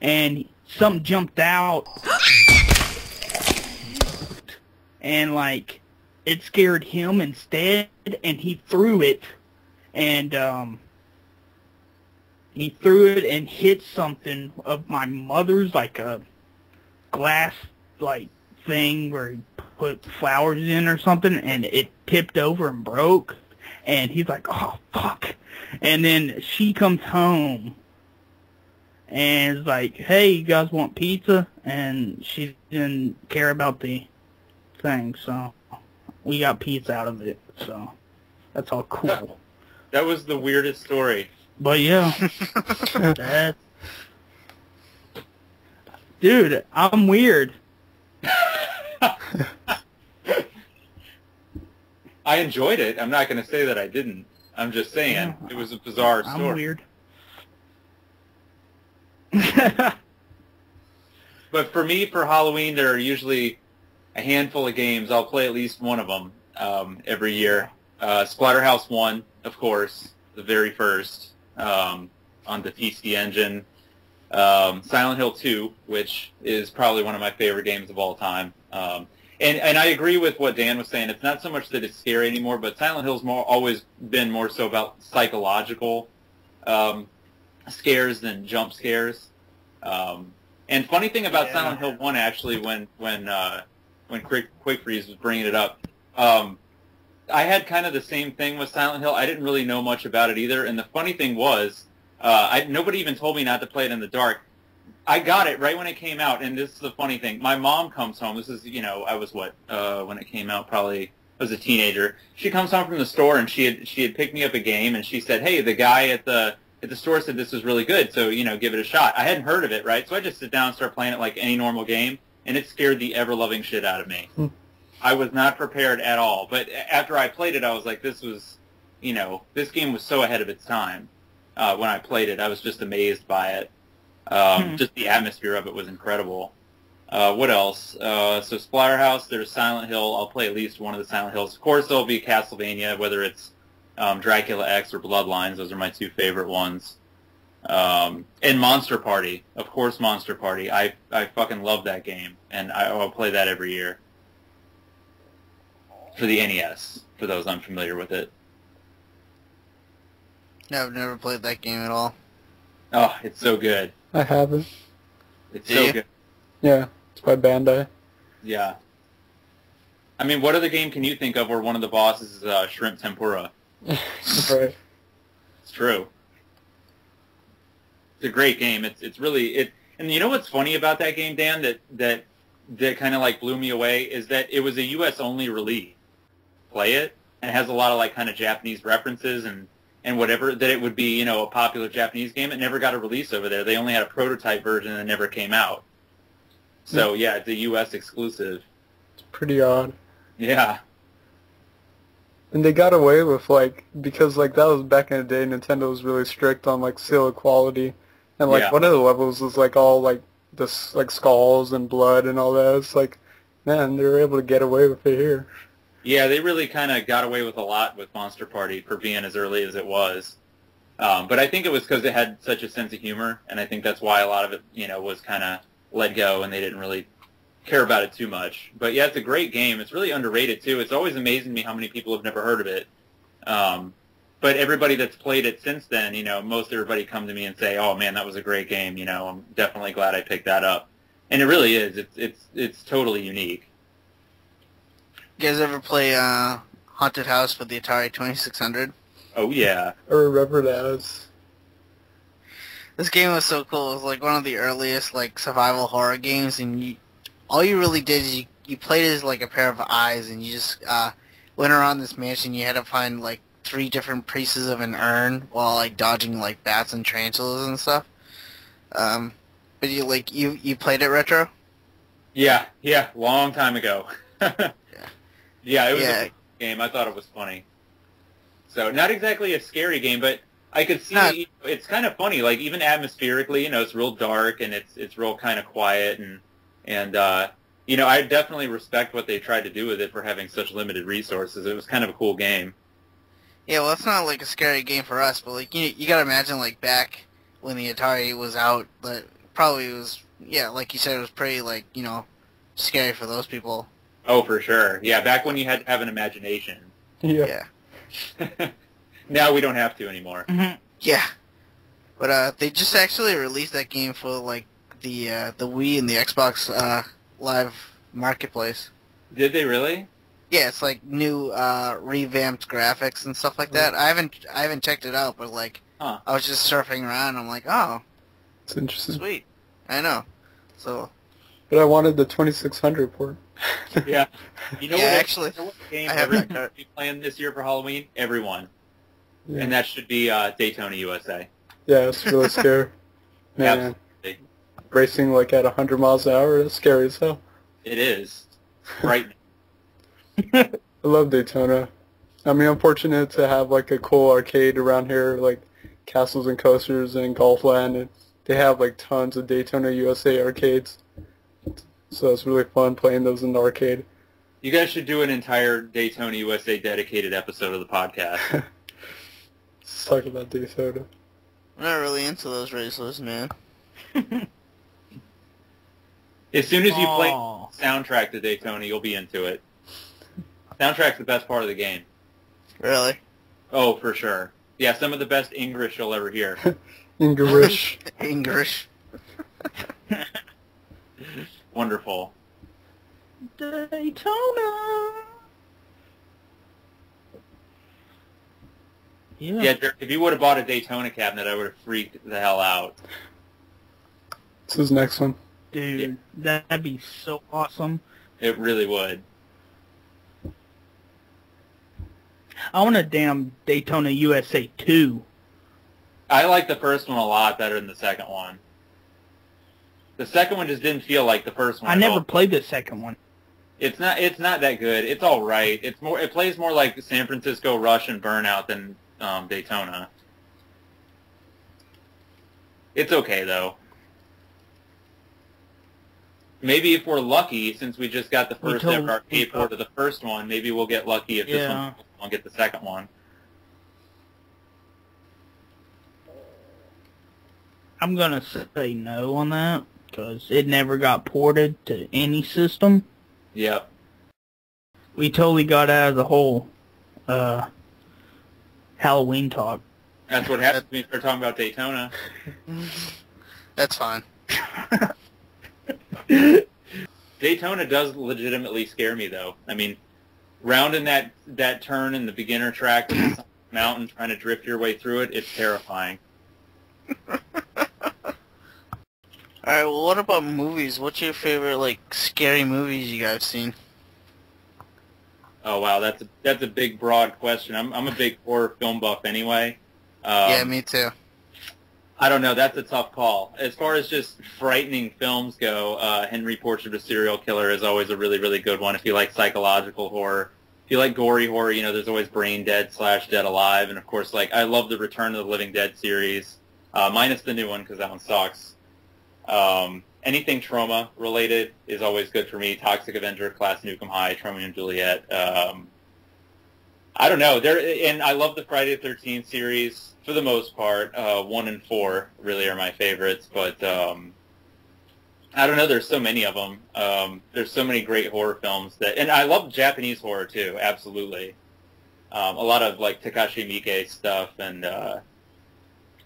and something jumped out, and like it scared him instead, and he threw it, and hit something of my mother's, like a glass like thing where he put flowers in or something, and it tipped over and broke, and he's like, oh fuck. And then she comes home and is like, hey, you guys want pizza? And she didn't care about the thing, so we got pizza out of it, so that's all cool. That was the weirdest story. But yeah, that, dude, I'm weird. I enjoyed it. I'm not going to say that I didn't. I'm just saying it was a bizarre story. I'm weird. But for me, for Halloween, there are usually a handful of games. I'll play at least one of them every year. Splatterhouse 1, of course, the very first on the PC Engine. Silent Hill 2, which is probably one of my favorite games of all time. And I agree with what Dan was saying. It's not so much that it's scary anymore, but Silent Hill's always been more so about psychological scares than jump scares. And funny thing about Silent Hill 1, actually, when Quick Freeze was bringing it up, I had kind of the same thing with Silent Hill. I didn't really know much about it either. And the funny thing was, nobody even told me not to play it in the dark. I got it right when it came out, and this is the funny thing. My mom comes home. This is, I was when it came out, probably I was a teenager. She comes home from the store, and she had picked me up a game, and she said, "Hey, the guy at the store said this was really good, so give it a shot." I hadn't heard of it, right? So I just sit down and start playing it like any normal game, and it scared the ever-loving shit out of me. I was not prepared at all, but after I played it, I was like, this was, this game was so ahead of its time. When I played it, I was just amazed by it. Just the atmosphere of it was incredible. What else? So Splatterhouse, there's Silent Hill. I'll play at least one of the Silent Hills. Of course, there'll be Castlevania, whether it's Dracula X or Bloodlines. Those are my two favorite ones. And Monster Party. Of course, Monster Party. I fucking love that game, and I'll play that every year. For the NES, for those unfamiliar with it. No, I've never played that game at all. Oh, it's so good. I haven't. It's so good. Yeah, it's by Bandai. Yeah. I mean, what other game can you think of where one of the bosses is shrimp tempura? Right. It's true. It's a great game. It's really and you know what's funny about that game, Dan, that kind of like blew me away is that it was a US only release. Play it, and it has a lot of like kind of Japanese references and whatever, that it would be, a popular Japanese game. It never got a release over there. They only had a prototype version and it never came out. So yeah, it's a US exclusive. It's pretty odd. Yeah. And they got away with because that was back in the day, Nintendo was really strict on seal of quality. And one of the levels was all this skulls and blood and all that. It's man, they were able to get away with it here. Yeah, they really kind of got away with a lot with Monster Party for being as early as it was. But I think it was because it had such a sense of humor, and I think that's why a lot of it, was kind of let go, and they didn't really care about it too much. But yeah, it's a great game. It's really underrated, too. It's always amazing me how many people have never heard of it. But everybody that's played it since then, most everybody come to me and say, "Oh, man, that was a great game. I'm definitely glad I picked that up." And it really is. It's totally unique. You guys ever play Haunted House for the Atari 2600? Oh, yeah. I remember that. This game was so cool. It was one of the earliest survival horror games, and all you really did is you played as a pair of eyes, and you just went around this mansion. You had to find 3 different pieces of an urn while dodging bats and tarantulas and stuff. But you played it, Retro? Yeah, long time ago. Yeah, it was a game. I thought it was funny. So, not exactly a scary game, but I could see it's kind of funny. Even atmospherically, it's real dark and it's real kind of quiet, and I definitely respect what they tried to do with it for having such limited resources. It was kind of a cool game. Yeah, well, it's not a scary game for us, but you gotta imagine back when the Atari was out, but probably was like you said, it was pretty scary for those people. Oh, for sure. Yeah, back when you had to have an imagination. Yeah. Now we don't have to anymore. Mm-hmm. Yeah. But they just actually released that game for the Wii and the Xbox Live Marketplace. Did they really? Yeah, it's new revamped graphics and stuff like that. I haven't checked it out, but I was just surfing around. I'm like, oh, it's interesting. Sweet. I know. So But I wanted the 2600 port. Yeah. You know Yeah, what? actually, You know what game I have everyone that card. should be playing this year for Halloween? Everyone. Yeah, And that should be Daytona USA. yeah, it's really scary. Man, Absolutely. racing like at 100 miles an hour, that's scary as hell. It is. Frightening. I love Daytona. I mean, I'm fortunate to have like a cool arcade around here, like Castles and Coasters and Golfland, and they have like tons of Daytona USA arcades. So it's really fun playing those in the arcade. You guys should do an entire Daytona USA dedicated episode of the podcast. Let's talk about Daytona. I'm not really into those races, man. As soon as you play Aw. soundtrack to Daytona, you'll be into it. Soundtrack's the best part of the game. Really? Oh, for sure. Yeah, some of the best English you'll ever hear. English. English. Wonderful. Daytona. Yeah, Dirk, if you would have bought a Daytona cabinet, I would have freaked the hell out. This is next one. Dude, that'd be so awesome. It really would. I want a damn Daytona USA 2. I like the first one a lot better than the second one. The second one just didn't feel like the first one. I at never all. played the second one. It's not that good. It's all right. It plays more like San Francisco Rush and Burnout than Daytona. It's okay though. Maybe if we're lucky, since we just got the first ever arcade port of the first one, maybe we'll get lucky if this one won't get the second one. I'm gonna say no on that because it never got ported to any system. Yep. We totally got out of the whole Halloween talk. That's what happens when you start talking about Daytona. That's fine. Daytona does legitimately scare me, though. I mean, rounding that turn in the beginner track with the mountain, trying to drift your way through it, it's terrifying. Alright, well, what about movies? What's your favorite, like, scary movies you guys seen? Oh wow, that's a big, broad question. I'm a big horror film buff anyway. Yeah, me too. I don't know. That's a tough call. As far as just frightening films go, Henry Portrait of a Serial Killer is always a really, really good one. If you like psychological horror, if you like gory horror, you know, there's always Brain Dead / Dead Alive, and of course, like I love the Return of the Living Dead series, minus the new one because that one sucks. Anything trauma related is always good for me. Toxic Avenger, Class Nukem High, Romeo and Juliet. I don't know. And I love the Friday the 13th series for the most part. 1 and 4 really are my favorites, but I don't know. There's so many of them. There's so many great horror films and I love Japanese horror too. Absolutely. A lot of like Takashi Miike stuff, and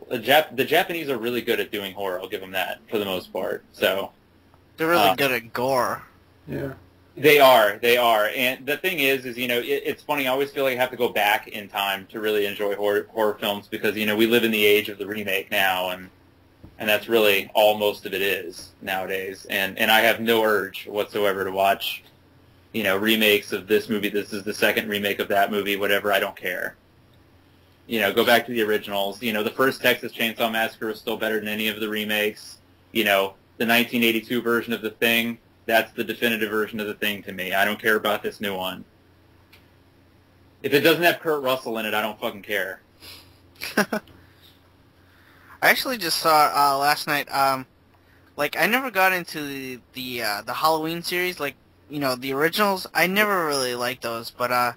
the Japanese are really good at doing horror. I'll give them that for the most part. So They're really good at gore. Yeah. They are, and the thing is you know, it's funny. I always feel like I have to go back in time to really enjoy horror films because you know we live in the age of the remake now, and that's really all most of it is nowadays. And I have no urge whatsoever to watch, you know, remakes of this movie. This is the second remake of that movie. Whatever, I don't care. You know, go back to the originals. You know, the first Texas Chainsaw Massacre was still better than any of the remakes. You know, the 1982 version of The Thing. That's the definitive version of The Thing to me. I don't care about this new one. If it doesn't have Kurt Russell in it, I don't fucking care. I actually just saw last night. Like I never got into the Halloween series, like you know the originals. I never really liked those, but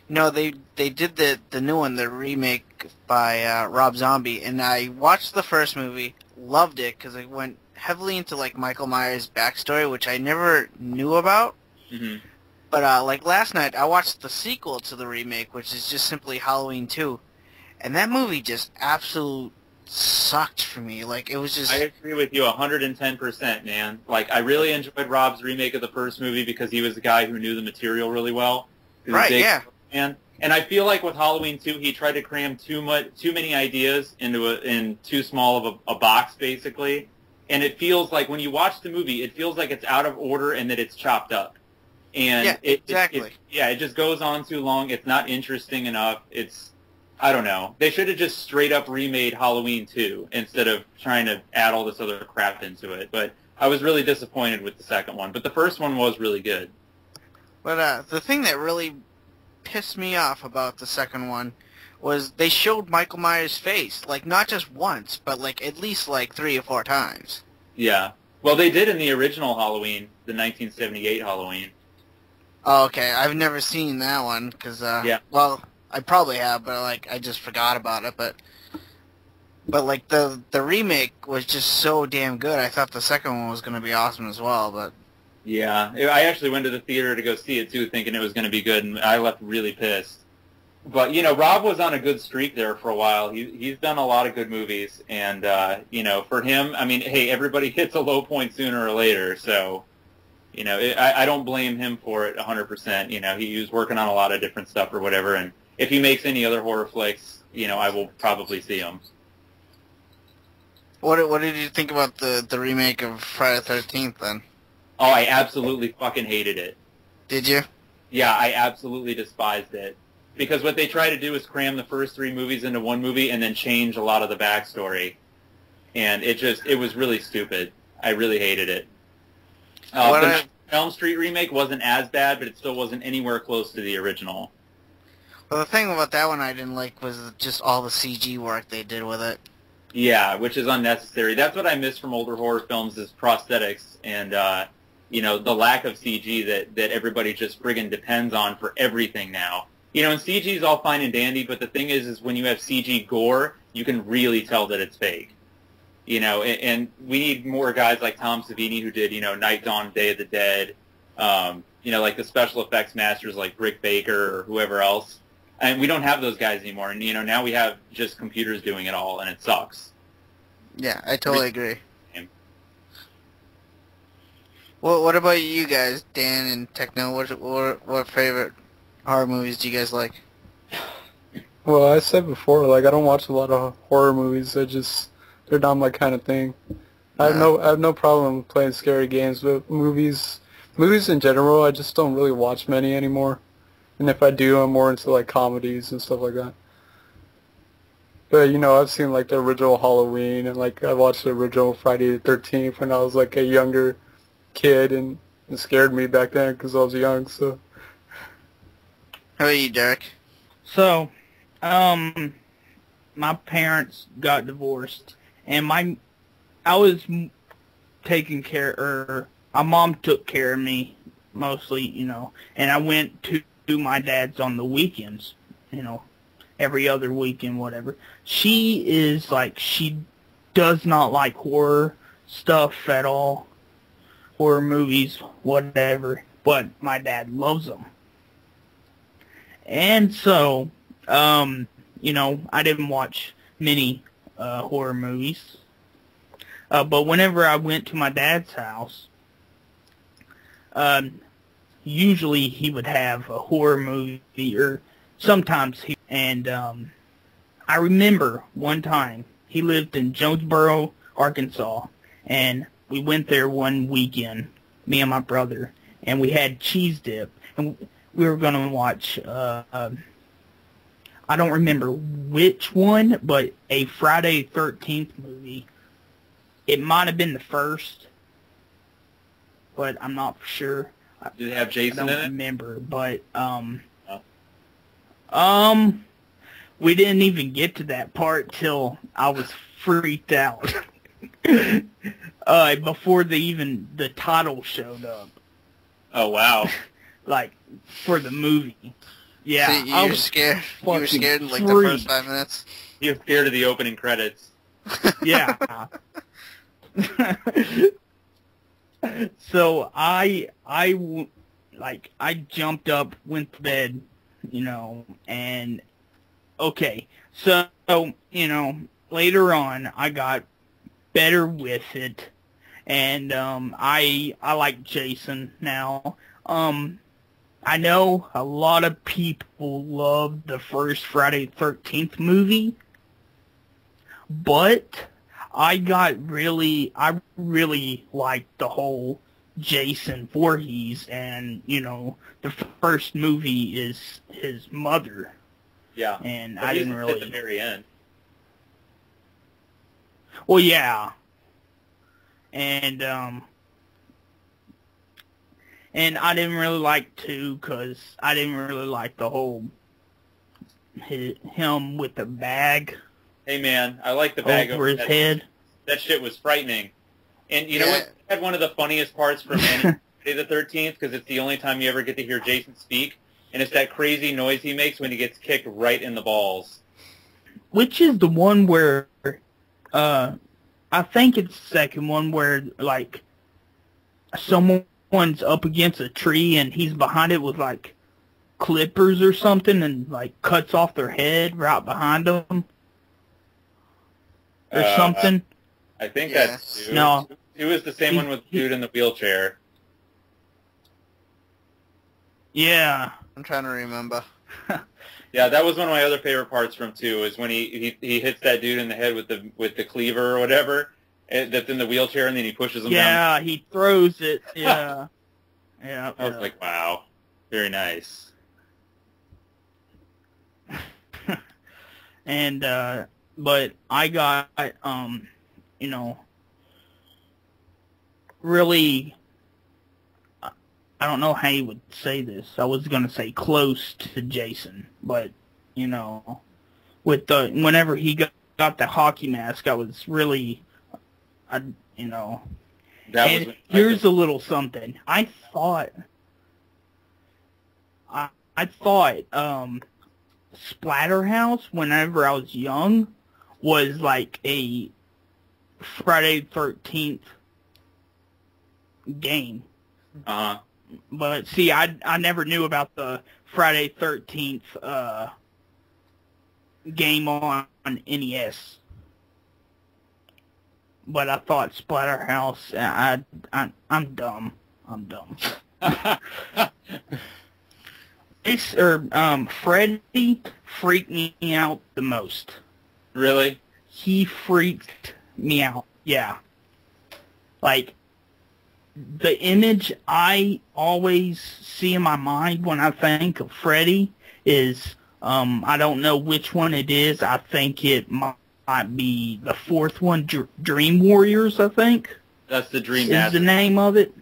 you know they did the new one, the remake by Rob Zombie, and I watched the first movie, loved it because it went heavily into like Michael Myers' backstory, which I never knew about. Mm-hmm. But like last night, I watched the sequel to the remake, which is just simply Halloween 2, and that movie just absolute sucked for me. Like it was just. I agree with you 110%, man. Like I really enjoyed Rob's remake of the first movie because he was the guy who knew the material really well. Right. Yeah. Man. And I feel like with Halloween 2, he tried to cram too many ideas in too small of a box, basically. and it feels like when you watch the movie, it feels like it's out of order and that it's chopped up. And yeah, exactly. It just goes on too long. It's not interesting enough. I don't know. They should have just straight up remade Halloween 2 instead of trying to add all this other crap into it. But I was really disappointed with the second one. But the first one was really good. But the thing that really pissed me off about the second one was they showed Michael Myers' face, like, not just once, but, like, at least, like, 3 or 4 times. Yeah. Well, they did in the original Halloween, the 1978 Halloween. Oh, okay. I've never seen that one, because, yeah. Well, I probably have, but, like, I just forgot about it, but like, the remake was just so damn good. I thought the second one was going to be awesome as well, but... Yeah. I actually went to the theater to go see it, too, thinking it was going to be good, and I left really pissed. But, you know, Rob was on a good streak there for a while. He's done a lot of good movies, and, you know, for him, I mean, hey, everybody hits a low point sooner or later, so... You know, I don't blame him for it 100%. You know, he was working on a lot of different stuff or whatever, and if he makes any other horror flicks, you know, I will probably see him. What did you think about the remake of Friday the 13th, then? Oh, I absolutely fucking hated it. Did you? Yeah, I absolutely despised it. Because what they try to do is cram the first 3 movies into one movie and then change a lot of the backstory. And it was really stupid. I really hated it. The Elm Street remake wasn't as bad, but it still wasn't anywhere close to the original. Well, the thing about that one I didn't like was just all the CG work they did with it. Yeah, which is unnecessary. That's what I miss from older horror films is prosthetics and, you know, the lack of CG that everybody just friggin' depends on for everything now. You know, and CG is all fine and dandy, but the thing is when you have CG gore, you can really tell that it's fake. You know, and we need more guys like Tom Savini who did, you know, Night, Dawn, Day of the Dead, you know, like the special effects masters like Rick Baker or whoever else. And we don't have those guys anymore. And, you know, now we have just computers doing it all, and it sucks. Yeah, I totally agree. Well, what about you guys, Dan and Techno? What favorite horror movies do you guys like? Well, I said before, like, I don't watch a lot of horror movies. They're not my kind of thing. I have no problem playing scary games, but movies in general, I just don't really watch many anymore. And if I do, I'm more into like comedies and stuff like that. But you know, I've seen like the original Halloween, and like I watched the original Friday the 13th when I was like a younger kid, and it scared me back then because I was young. So. How about you, Derek? So, my parents got divorced. And I was taking care, or my mom took care of me mostly, you know, and I went to my dad's on the weekends, you know, every other weekend, whatever. She is like, she does not like horror stuff at all, horror movies, whatever, but my dad loves them. And so, you know, I didn't watch many horror movies. But whenever I went to my dad's house, usually he would have a horror movie, or sometimes he... And I remember one time, he lived in Jonesboro, Arkansas, and we went there one weekend, me and my brother, and we had cheese dip, and we were going to watch... I don't remember which one, but a Friday 13th movie. It might have been the first, but I'm not for sure. Did it have Jason in it? I don't remember, but we didn't even get to that part till I was freaked out. Before the title showed up. Oh wow! Like for the movie. Yeah, so you were scared. You were scared in like the first 5 minutes. You're scared of the opening credits. Yeah. So I jumped up, went to bed, you know, and okay. So, you know, later on I got better with it, and I like Jason now. I know a lot of people love the first Friday the 13th movie, but I really liked the whole Jason Voorhees, and the first movie is his mother. Yeah. And But I he's didn't at the really. very end. Well, yeah, and I didn't really like 2 because I didn't really like the whole him with the bag Hey man, I like the bag over his head. That shit was frightening. And you know Yeah. what? It had one of the funniest parts from any Friday the 13th, because it's the only time you ever get to hear Jason speak, and it's that crazy noise he makes when he gets kicked right in the balls. Which is the one where, I think it's the second one where, like, someone's up against a tree and he's behind it with, like, clippers or something and, like, cuts off their head right behind them. Or something. I think Yeah. that's SOOO. No. SOOO is the same one with the dude in the wheelchair. Yeah. I'm trying to remember. Yeah, that was one of my other favorite parts from 2, is when he hits that dude in the head with the cleaver or whatever, that's in the wheelchair, and then he pushes him down. Yeah, he throws it. Yeah. Yeah. I was like, wow, very nice. And, but I got, really, I don't know how you would say this. I was going to say close to Jason, but, with whenever he got the hockey mask, I was really, That and was here's a little something. I thought, Splatterhouse, whenever I was young, was like a Friday 13th game. Uh-huh. But see, I never knew about the Friday 13th game on NES. But I thought Splatterhouse. I'm dumb. Freddy freaked me out the most. Really? He freaked me out. Yeah. Like, the image I always see in my mind when I think of Freddy is, I don't know which one it is. I think it might be the fourth one, Dream Warriors, I think. That's the Dream Is Master. the name of it.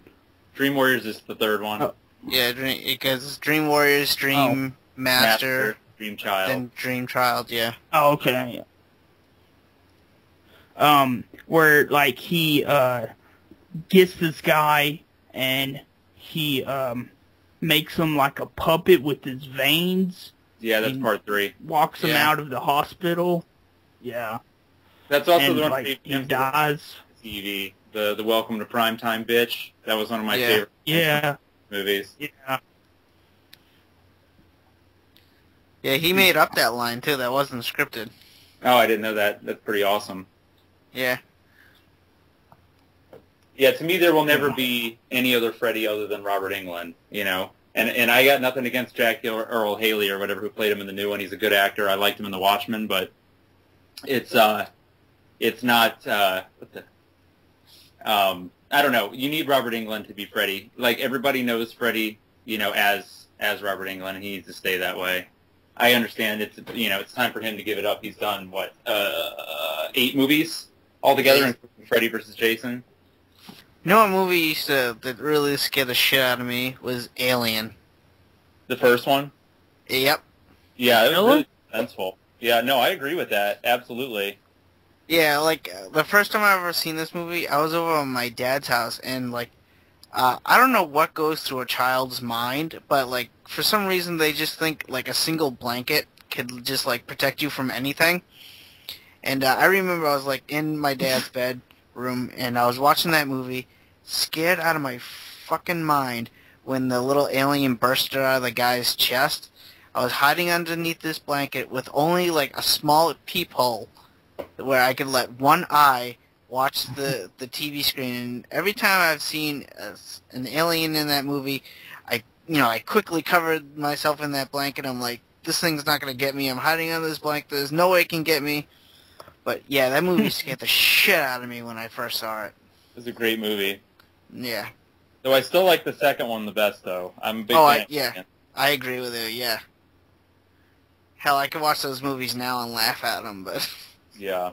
Dream Warriors is the third one. Oh. Yeah, because it's Dream Warriors, Dream Master, Dream Child. then Dream Child, yeah. Oh, okay. Where, like, he, gets this guy, and he, makes him like a puppet with his veins. Yeah, that's part 3. Walks him Yeah. out of the hospital. Yeah. That's also And, the one like, he dies. TV. The Welcome to Primetime bitch. That was one of my Yeah. favorite Yeah. movies. Yeah. Yeah, he made up that line, too. That wasn't scripted. Oh, I didn't know that. That's pretty awesome. Yeah. Yeah, to me, there will never be any other Freddy other than Robert Englund, And I got nothing against Jack Earl Haley or whatever who played him in the new one. He's a good actor. I liked him in The Watchmen, but it's not, I don't know. You need Robert Englund to be Freddy. Like, everybody knows Freddy, as Robert Englund, and he needs to stay that way. I understand it's time for him to give it up. He's done, 8 movies altogether, including Freddy versus Jason. You know what movie that really scared the shit out of me was Alien. The first one? Yep. Yeah, it was really suspenseful. Yeah, no, I agree with that. Absolutely. Yeah, like, the first time I ever seen this movie, I was over at my dad's house, and, like, I don't know what goes through a child's mind, but, like, for some reason they just think, like, a single blanket could just, like, protect you from anything. And I remember I was, like, in my dad's bedroom, and I was watching that movie, scared out of my fucking mind when the little alien bursted out of the guy's chest. I was hiding underneath this blanket with only, like, a small peephole where I could let one eye watch the TV screen. And every time I've seen an alien in that movie, I quickly covered myself in that blanket. I'm like, this thing's not going to get me. I'm hiding under this blanket. There's no way it can get me. But yeah, that movie scared the shit out of me when I first saw it. It was a great movie. Yeah. Though I still like the second one the best, though. I'm a big fan. Yeah. I agree with you, yeah. Hell, I could watch those movies now and laugh at them, but... Yeah.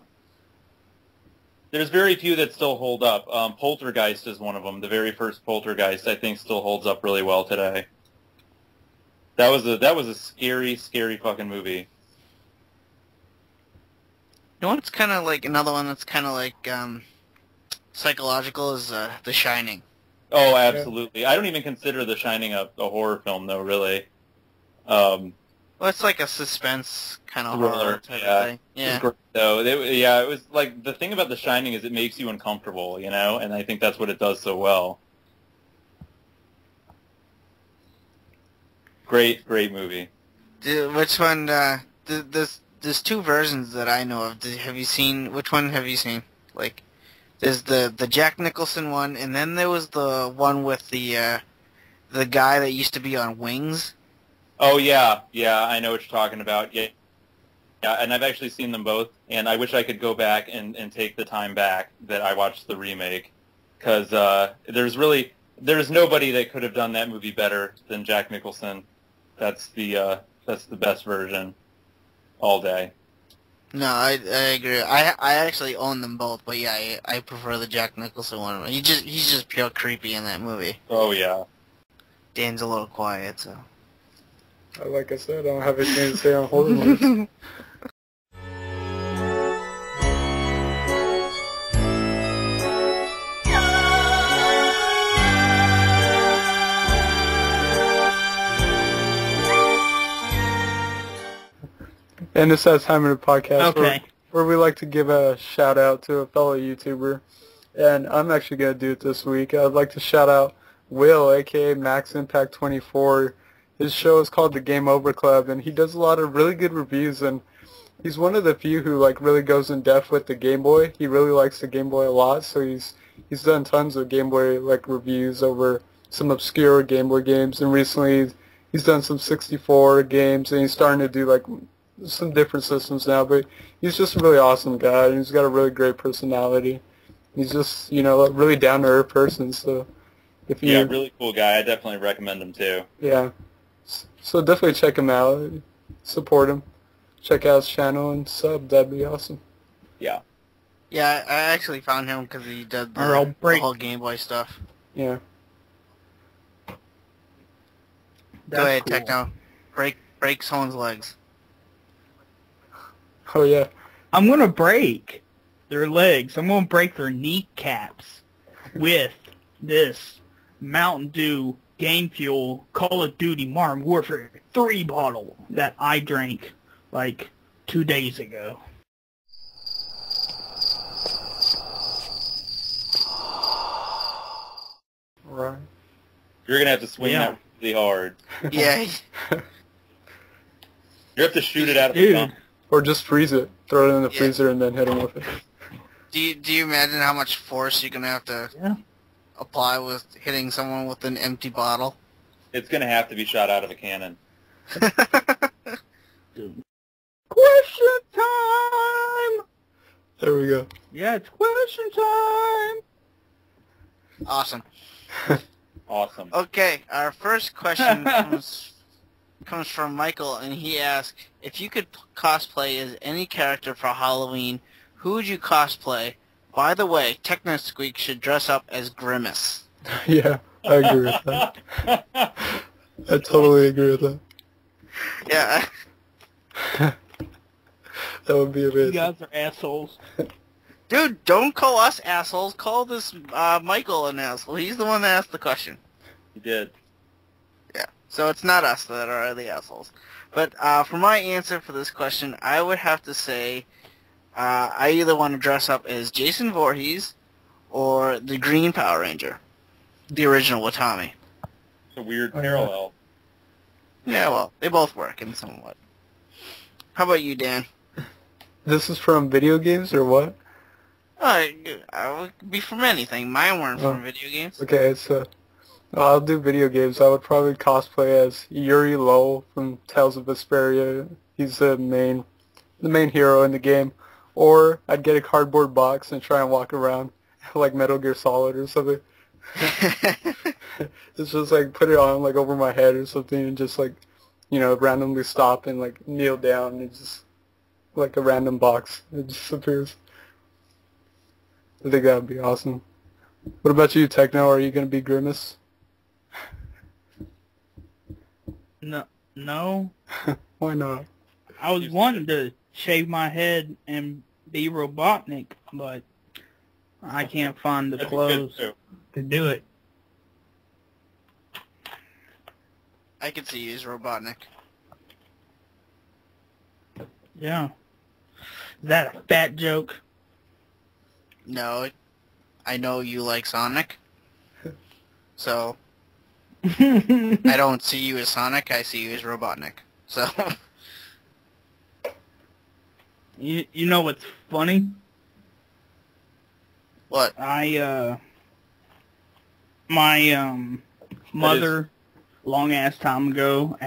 There's very few that still hold up. Poltergeist is one of them. The very first Poltergeist, I think, still holds up really well today. That was a scary, scary fucking movie. You know what's kind of like, another one that's kind of like, psychological is, The Shining. Oh, absolutely. I don't even consider The Shining a horror film, though, really. Well, it's like a suspense kind of horror type of thing. Yeah. It was great, though. It was like, the thing about The Shining is it makes you uncomfortable, you know? And I think that's what it does so well. Great, great movie. Which one, there's two versions that I know of. Have you seen, which one have you seen? Like, there's the Jack Nicholson one, and then there was the one with the guy that used to be on Wings. Oh, yeah, I know what you're talking about. Yeah, and I've actually seen them both, and I wish I could go back and take the time back that I watched the remake, because there's nobody that could have done that movie better than Jack Nicholson. That's the best version, all day. No, I agree. I actually own them both, but yeah, I prefer the Jack Nicholson one. He's just pure creepy in that movie. Oh yeah. Dan's a little quiet, so. Like I said, I don't have anything to say on horror movies. And it's that time of the podcast where we like to give a shout out to a fellow YouTuber. And I'm actually going to do it this week. I'd like to shout out Will, aka Max Impact 24. His show is called The Game Over Club, and he does a lot of really good reviews, and he's one of the few who like really goes in depth with the Game Boy. He really likes the Game Boy a lot, so he's done tons of Game Boy like reviews over some obscure Game Boy games, and recently he's done some 64 games, and he's starting to do like some different systems now, but he's just a really awesome guy, and he's got a really great personality. He's just, you know, a really down-to-earth person, so if you... Yeah, really cool guy. I definitely recommend him, too. Yeah. So definitely check him out, support him, check out his channel, and sub. That'd be awesome. Yeah. Yeah, I actually found him because he did the whole Game Boy stuff. Yeah. Go ahead, cool. Techno. Break someone's legs. Oh, yeah. I'm going to break their legs. I'm going to break their kneecaps with this Mountain Dew Game Fuel Call of Duty Modern Warfare 3 bottle that I drank like 2 days ago. Right. You're going to have to swing that really hard. Yeah. You have to shoot it out of the gun. Or just freeze it. Throw it in the freezer and then hit him with it. Do you imagine how much force you're going to have to apply with hitting someone with an empty bottle? It's going to have to be shot out of a cannon. Question time! There we go. Yeah, it's question time! Awesome. Awesome. Okay, our first question comes from Michael, and he asks, if you could cosplay as any character for Halloween, who would you cosplay? By the way, TechnoSqueek should dress up as Grimace. Yeah, I agree with that. I totally agree with that. Yeah. That would be amazing. You guys are assholes. Dude, don't call us assholes. Call this Michael an asshole. He's the one that asked the question. He did. Yeah, so it's not us that are the assholes. But for my answer for this question, I would have to say I either want to dress up as Jason Voorhees or the Green Power Ranger, the original Watami. It's a weird parallel. Yeah, well, they both work in somewhat. How about you, Dan? This is from video games or what? I would be from anything. Mine weren't from video games. Okay, so I'll do video games. I would probably cosplay as Yuri Lowell from Tales of Vesperia. He's the main hero in the game. Or I'd get a cardboard box and try and walk around like Metal Gear Solid or something. It's just like put it on like over my head or something and just like, randomly stop and like kneel down and just like a random box. It just appears. I think that would be awesome. What about you, Techno? Are you going to be Grimace? No. Why not? I was wanting to shave my head and be Robotnik, but I can't find the clothes to do it. I could see you as Robotnik. Yeah. Is that a fat joke? No, I know you like Sonic. So, you I don't see you as Sonic, I see you as Robotnik. So, know what's funny? what? My mother, long ass time ago,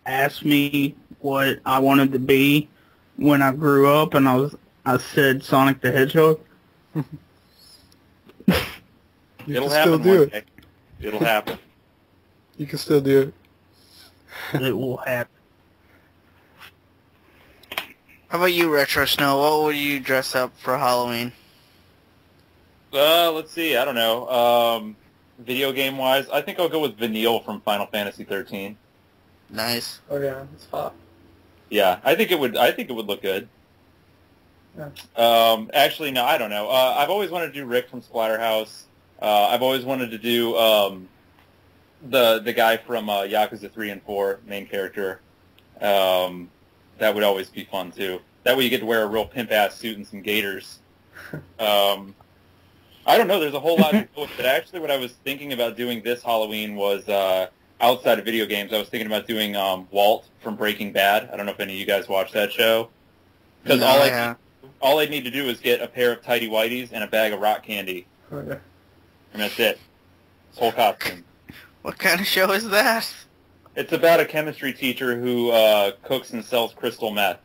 asked me what I wanted to be when I grew up, and I said Sonic the Hedgehog. It'll happen one day. It'll happen. You can still do it. It will happen. How about you, Retrosnow? What would you dress up for Halloween? Let's see. I don't know. Video game wise, I think I'll go with Vanille from Final Fantasy 13. Nice. Oh yeah, it's hot. Yeah, I think it would look good. Yeah. Actually, no, I don't know. I've always wanted to do Rick from Splatterhouse. I've always wanted to do the guy from Yakuza 3 and 4, main character. That would always be fun too. That way you get to wear a real pimp-ass suit and some gaiters. I don't know. There's a whole lot to go with it. Actually, what I was thinking about doing this Halloween was outside of video games. I was thinking about doing Walt from Breaking Bad. I don't know if any of you guys watch that show. Because all I need to do is get a pair of tighty whities and a bag of rock candy. Oh yeah. And that's it. This whole costume. What kind of show is that? It's about a chemistry teacher who cooks and sells crystal meth.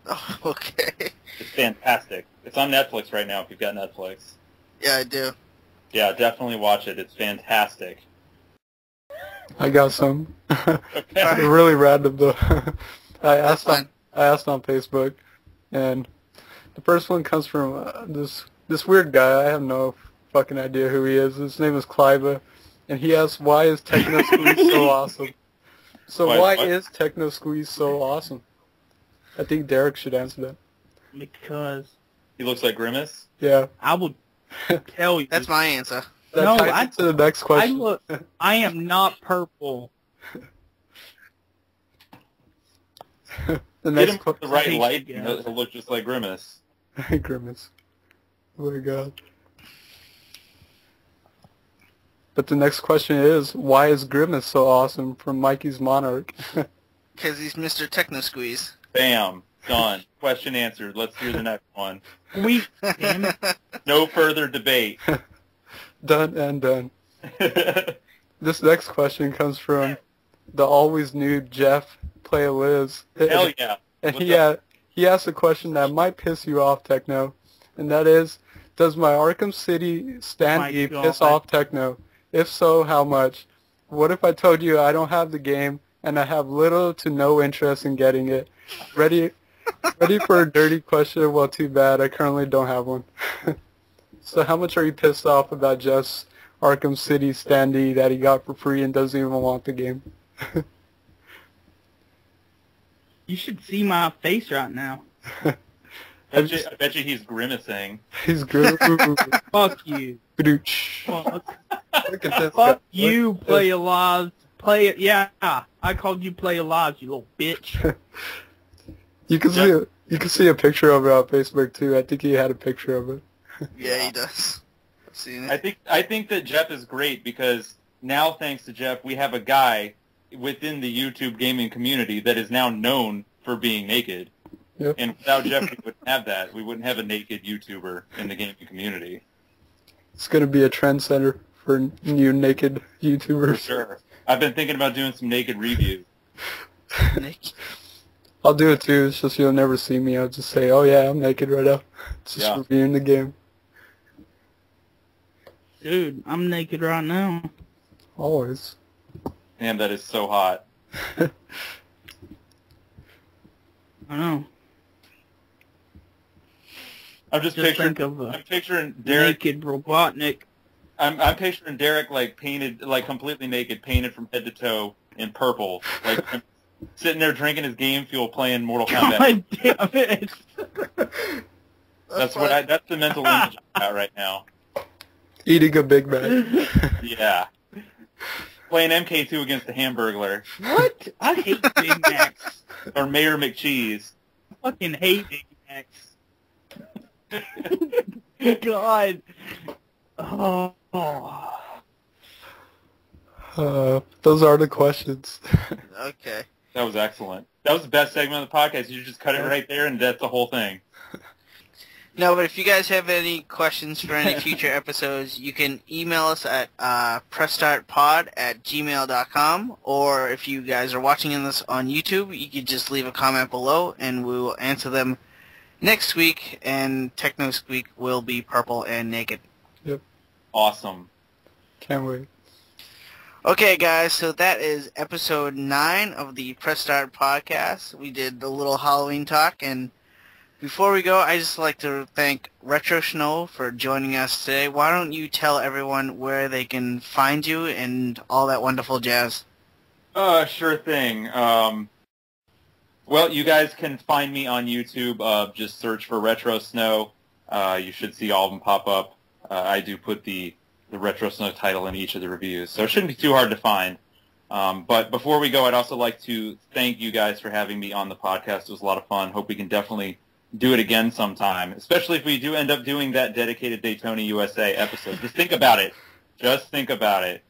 Oh, okay. It's fantastic. It's on Netflix right now if you've got Netflix. Yeah, I do. Yeah, definitely watch it. It's fantastic. I got some. Okay. They're really random though. I asked fine. on Facebook, and the first one comes from this weird guy. I have no fucking idea who he is. His name is Cliva, and he asks, "Why is TechnoSqueek so awesome?" So why is TechnoSqueek so awesome? I think Derek should answer that. Because He looks like Grimace? Yeah. I would tell you. That's my answer. That No, ties into the next question. I am not purple. The Get next him the question. right I light, think and you he'll look just like Grimace. Grimace. Oh my god. But the next question is, why is Grimace so awesome from Mikey's Monarch? Because he's Mr. TechnoSqueeze. Bam. Done. Question answered. Let's hear the next one. We damn it. No further debate. Done and done. This next question comes from the always new Jeff Play Liz. Hell yeah. And What's he asked a question that might piss you off, Techno, and that is, does my Arkham City standee piss off Techno? If so, how much? What if I told you I don't have the game and I have little to no interest in getting it? Ready for a dirty question? Well, too bad. I currently don't have one. So how much are you pissed off about Jeff's Arkham City standee that he got for free and doesn't even want the game? You should see my face right now. I bet you he's grimacing. He's good. Fuck you. Badooch. Fuck, Look at this fuck guy. you, Play Alive. Play it. Yeah, I called you Play Alive, you little bitch. You can see a picture of it on Facebook too. I think he had a picture of it. Yeah, he does. I've seen it. I think that Jeff is great because now, thanks to Jeff, we have a guy within the YouTube gaming community that is now known for being naked. Yep. And without Jeff, we wouldn't have that. We wouldn't have a naked YouTuber in the gaming community. It's going to be a trendsetter for new naked YouTubers. For sure. I've been thinking about doing some naked reviews. Nick. I'll do it too. It's just you'll never see me. I'll just say, "Oh yeah, I'm naked right now." Just reviewing the game. Dude, I'm naked right now. Always. Damn, that is so hot. I know. I'm just picturing. I'm picturing Derek naked Robotnik. I'm picturing Derek like painted, like completely naked, painted from head to toe in purple, like sitting there drinking his Game Fuel, playing Mortal Kombat. God damn it! That's the mental image I got right now. Eating a Big Mac. Yeah. Playing MK2 against the Hamburglar. What? I hate Big Macs. Or Mayor McCheese. I fucking hate Big Macs. God. Oh. Those are the questions. Okay. That was excellent. That was the best segment of the podcast. You just cut it right there, and that's the whole thing. No, but if you guys have any questions for any future episodes, you can email us at pressstartpod@gmail.com, or if you guys are watching this on YouTube, you can just leave a comment below, and we will answer them next week, and TechnoSqueek will be purple and naked. Yep. Awesome. Can't wait. Okay, guys, so that is episode 9 of the Press Start podcast. We did a little Halloween talk, and before we go, I just like to thank Retrosnow for joining us today. Why don't you tell everyone where they can find you and all that wonderful jazz? Sure thing. Well, you guys can find me on YouTube. Just search for Retrosnow. You should see all of them pop up. I do put the Retrosnow title in each of the reviews, so it shouldn't be too hard to find. But before we go, I'd also like to thank you guys for having me on the podcast. It was a lot of fun. Hope we can definitely do it again sometime, especially if we do end up doing that dedicated Daytona USA episode. Just think about it. Just think about it.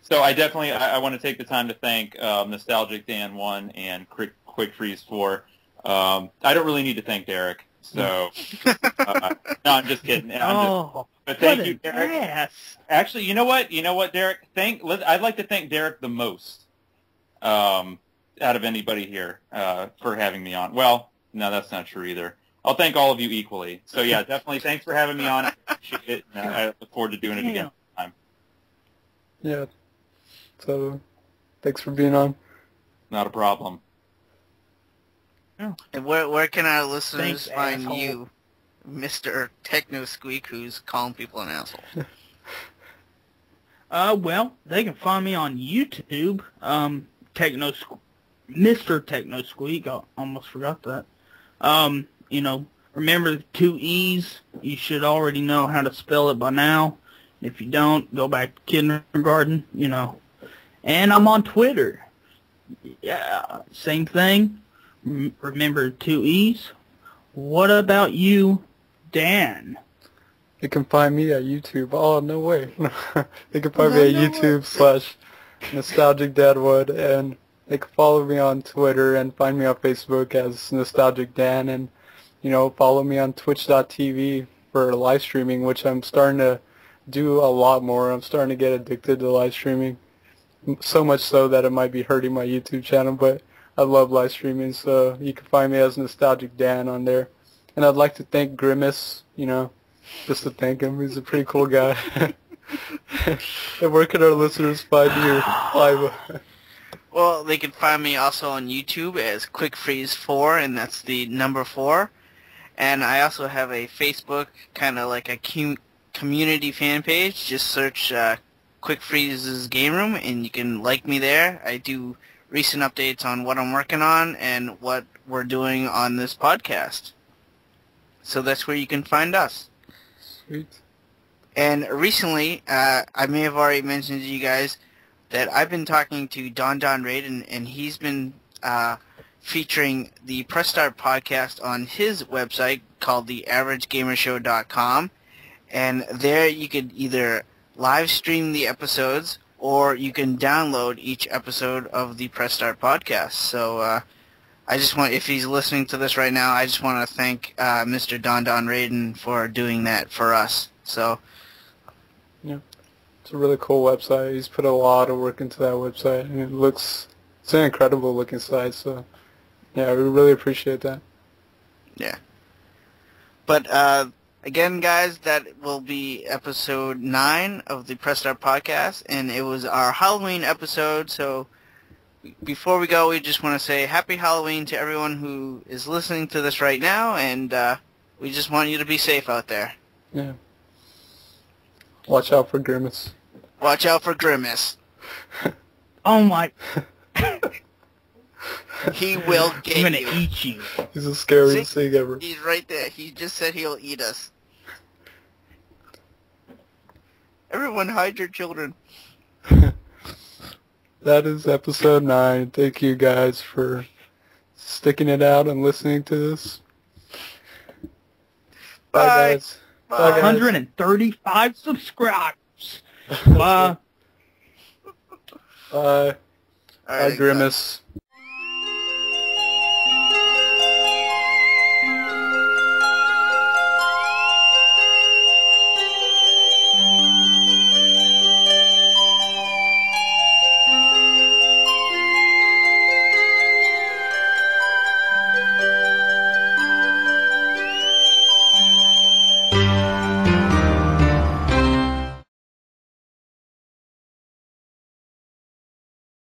So I definitely I want to take the time to thank Nostalgic Dan 1 and Quick Freeze 4. I don't really need to thank Derek. So no, I'm just kidding. But thank you, Derek. Ass. Actually, you know what, Derek? I'd like to thank Derek the most out of anybody here for having me on. Well, no, that's not true either. I'll thank all of you equally. So yeah, definitely thanks for having me on. I appreciate it. And I look forward to doing it again sometime. Yeah. So, thanks for being on. Not a problem. And where can our listeners find asshole. you, Mr. TechnoSqueek, who's calling people an asshole? Well, they can find me on YouTube. MrTechnoSqueek. I almost forgot that. Remember the 2 E's. You should already know how to spell it by now. If you don't, go back to kindergarten, And I'm on Twitter. Yeah, same thing. Remember 2 E's. What about you, Dan? They can find me at YouTube. Oh, no way. They can find me at YouTube/NostalgicDadWood, and they can follow me on Twitter and find me on Facebook as Nostalgic Dan, and follow me on Twitch.tv for live streaming, which I'm starting to do a lot more. I'm starting to get addicted to live streaming, so much so that it might be hurting my YouTube channel, but I love live streaming, so you can find me as Nostalgic Dan on there. And I'd like to thank Grimace, just to thank him. He's a pretty cool guy. And where can our listeners find you live? Well, they can find me also on YouTube as QuickFreeze4, and that's the number 4. And I also have a Facebook, kind of like a community fan page. Just search QuickFreeze's Game Room, and you can like me there. I do recent updates on what I'm working on and what we're doing on this podcast. So that's where you can find us. Sweet. And recently, I may have already mentioned to you guys that I've been talking to Don Raiden, and he's been featuring the Press Start podcast on his website called theaveragegamershow.com. And there you could either live stream the episodes, or you can download each episode of the Press Start podcast. So I just want, if he's listening to this right now, I just want to thank Mr. Don Raiden for doing that for us. So yeah, it's a really cool website. He's put a lot of work into that website, and it's an incredible looking site. So Yeah, we really appreciate that. Yeah. But again, guys, that will be episode 9 of the Press Start podcast, and it was our Halloween episode. So before we go, we just want to say Happy Halloween to everyone who is listening to this right now, and we just want you to be safe out there. Yeah. Watch out for Grimace. Watch out for Grimace. Oh my! He will get I'm gonna you. eat you. He's the scariest thing ever. He's right there. He just said he'll eat us. Everyone hide your children. That is episode 9. Thank you guys for sticking it out and listening to this. Bye, Bye. guys. Bye, guys. 135 subscribers. Bye. Bye. All right, Bye, Grimace.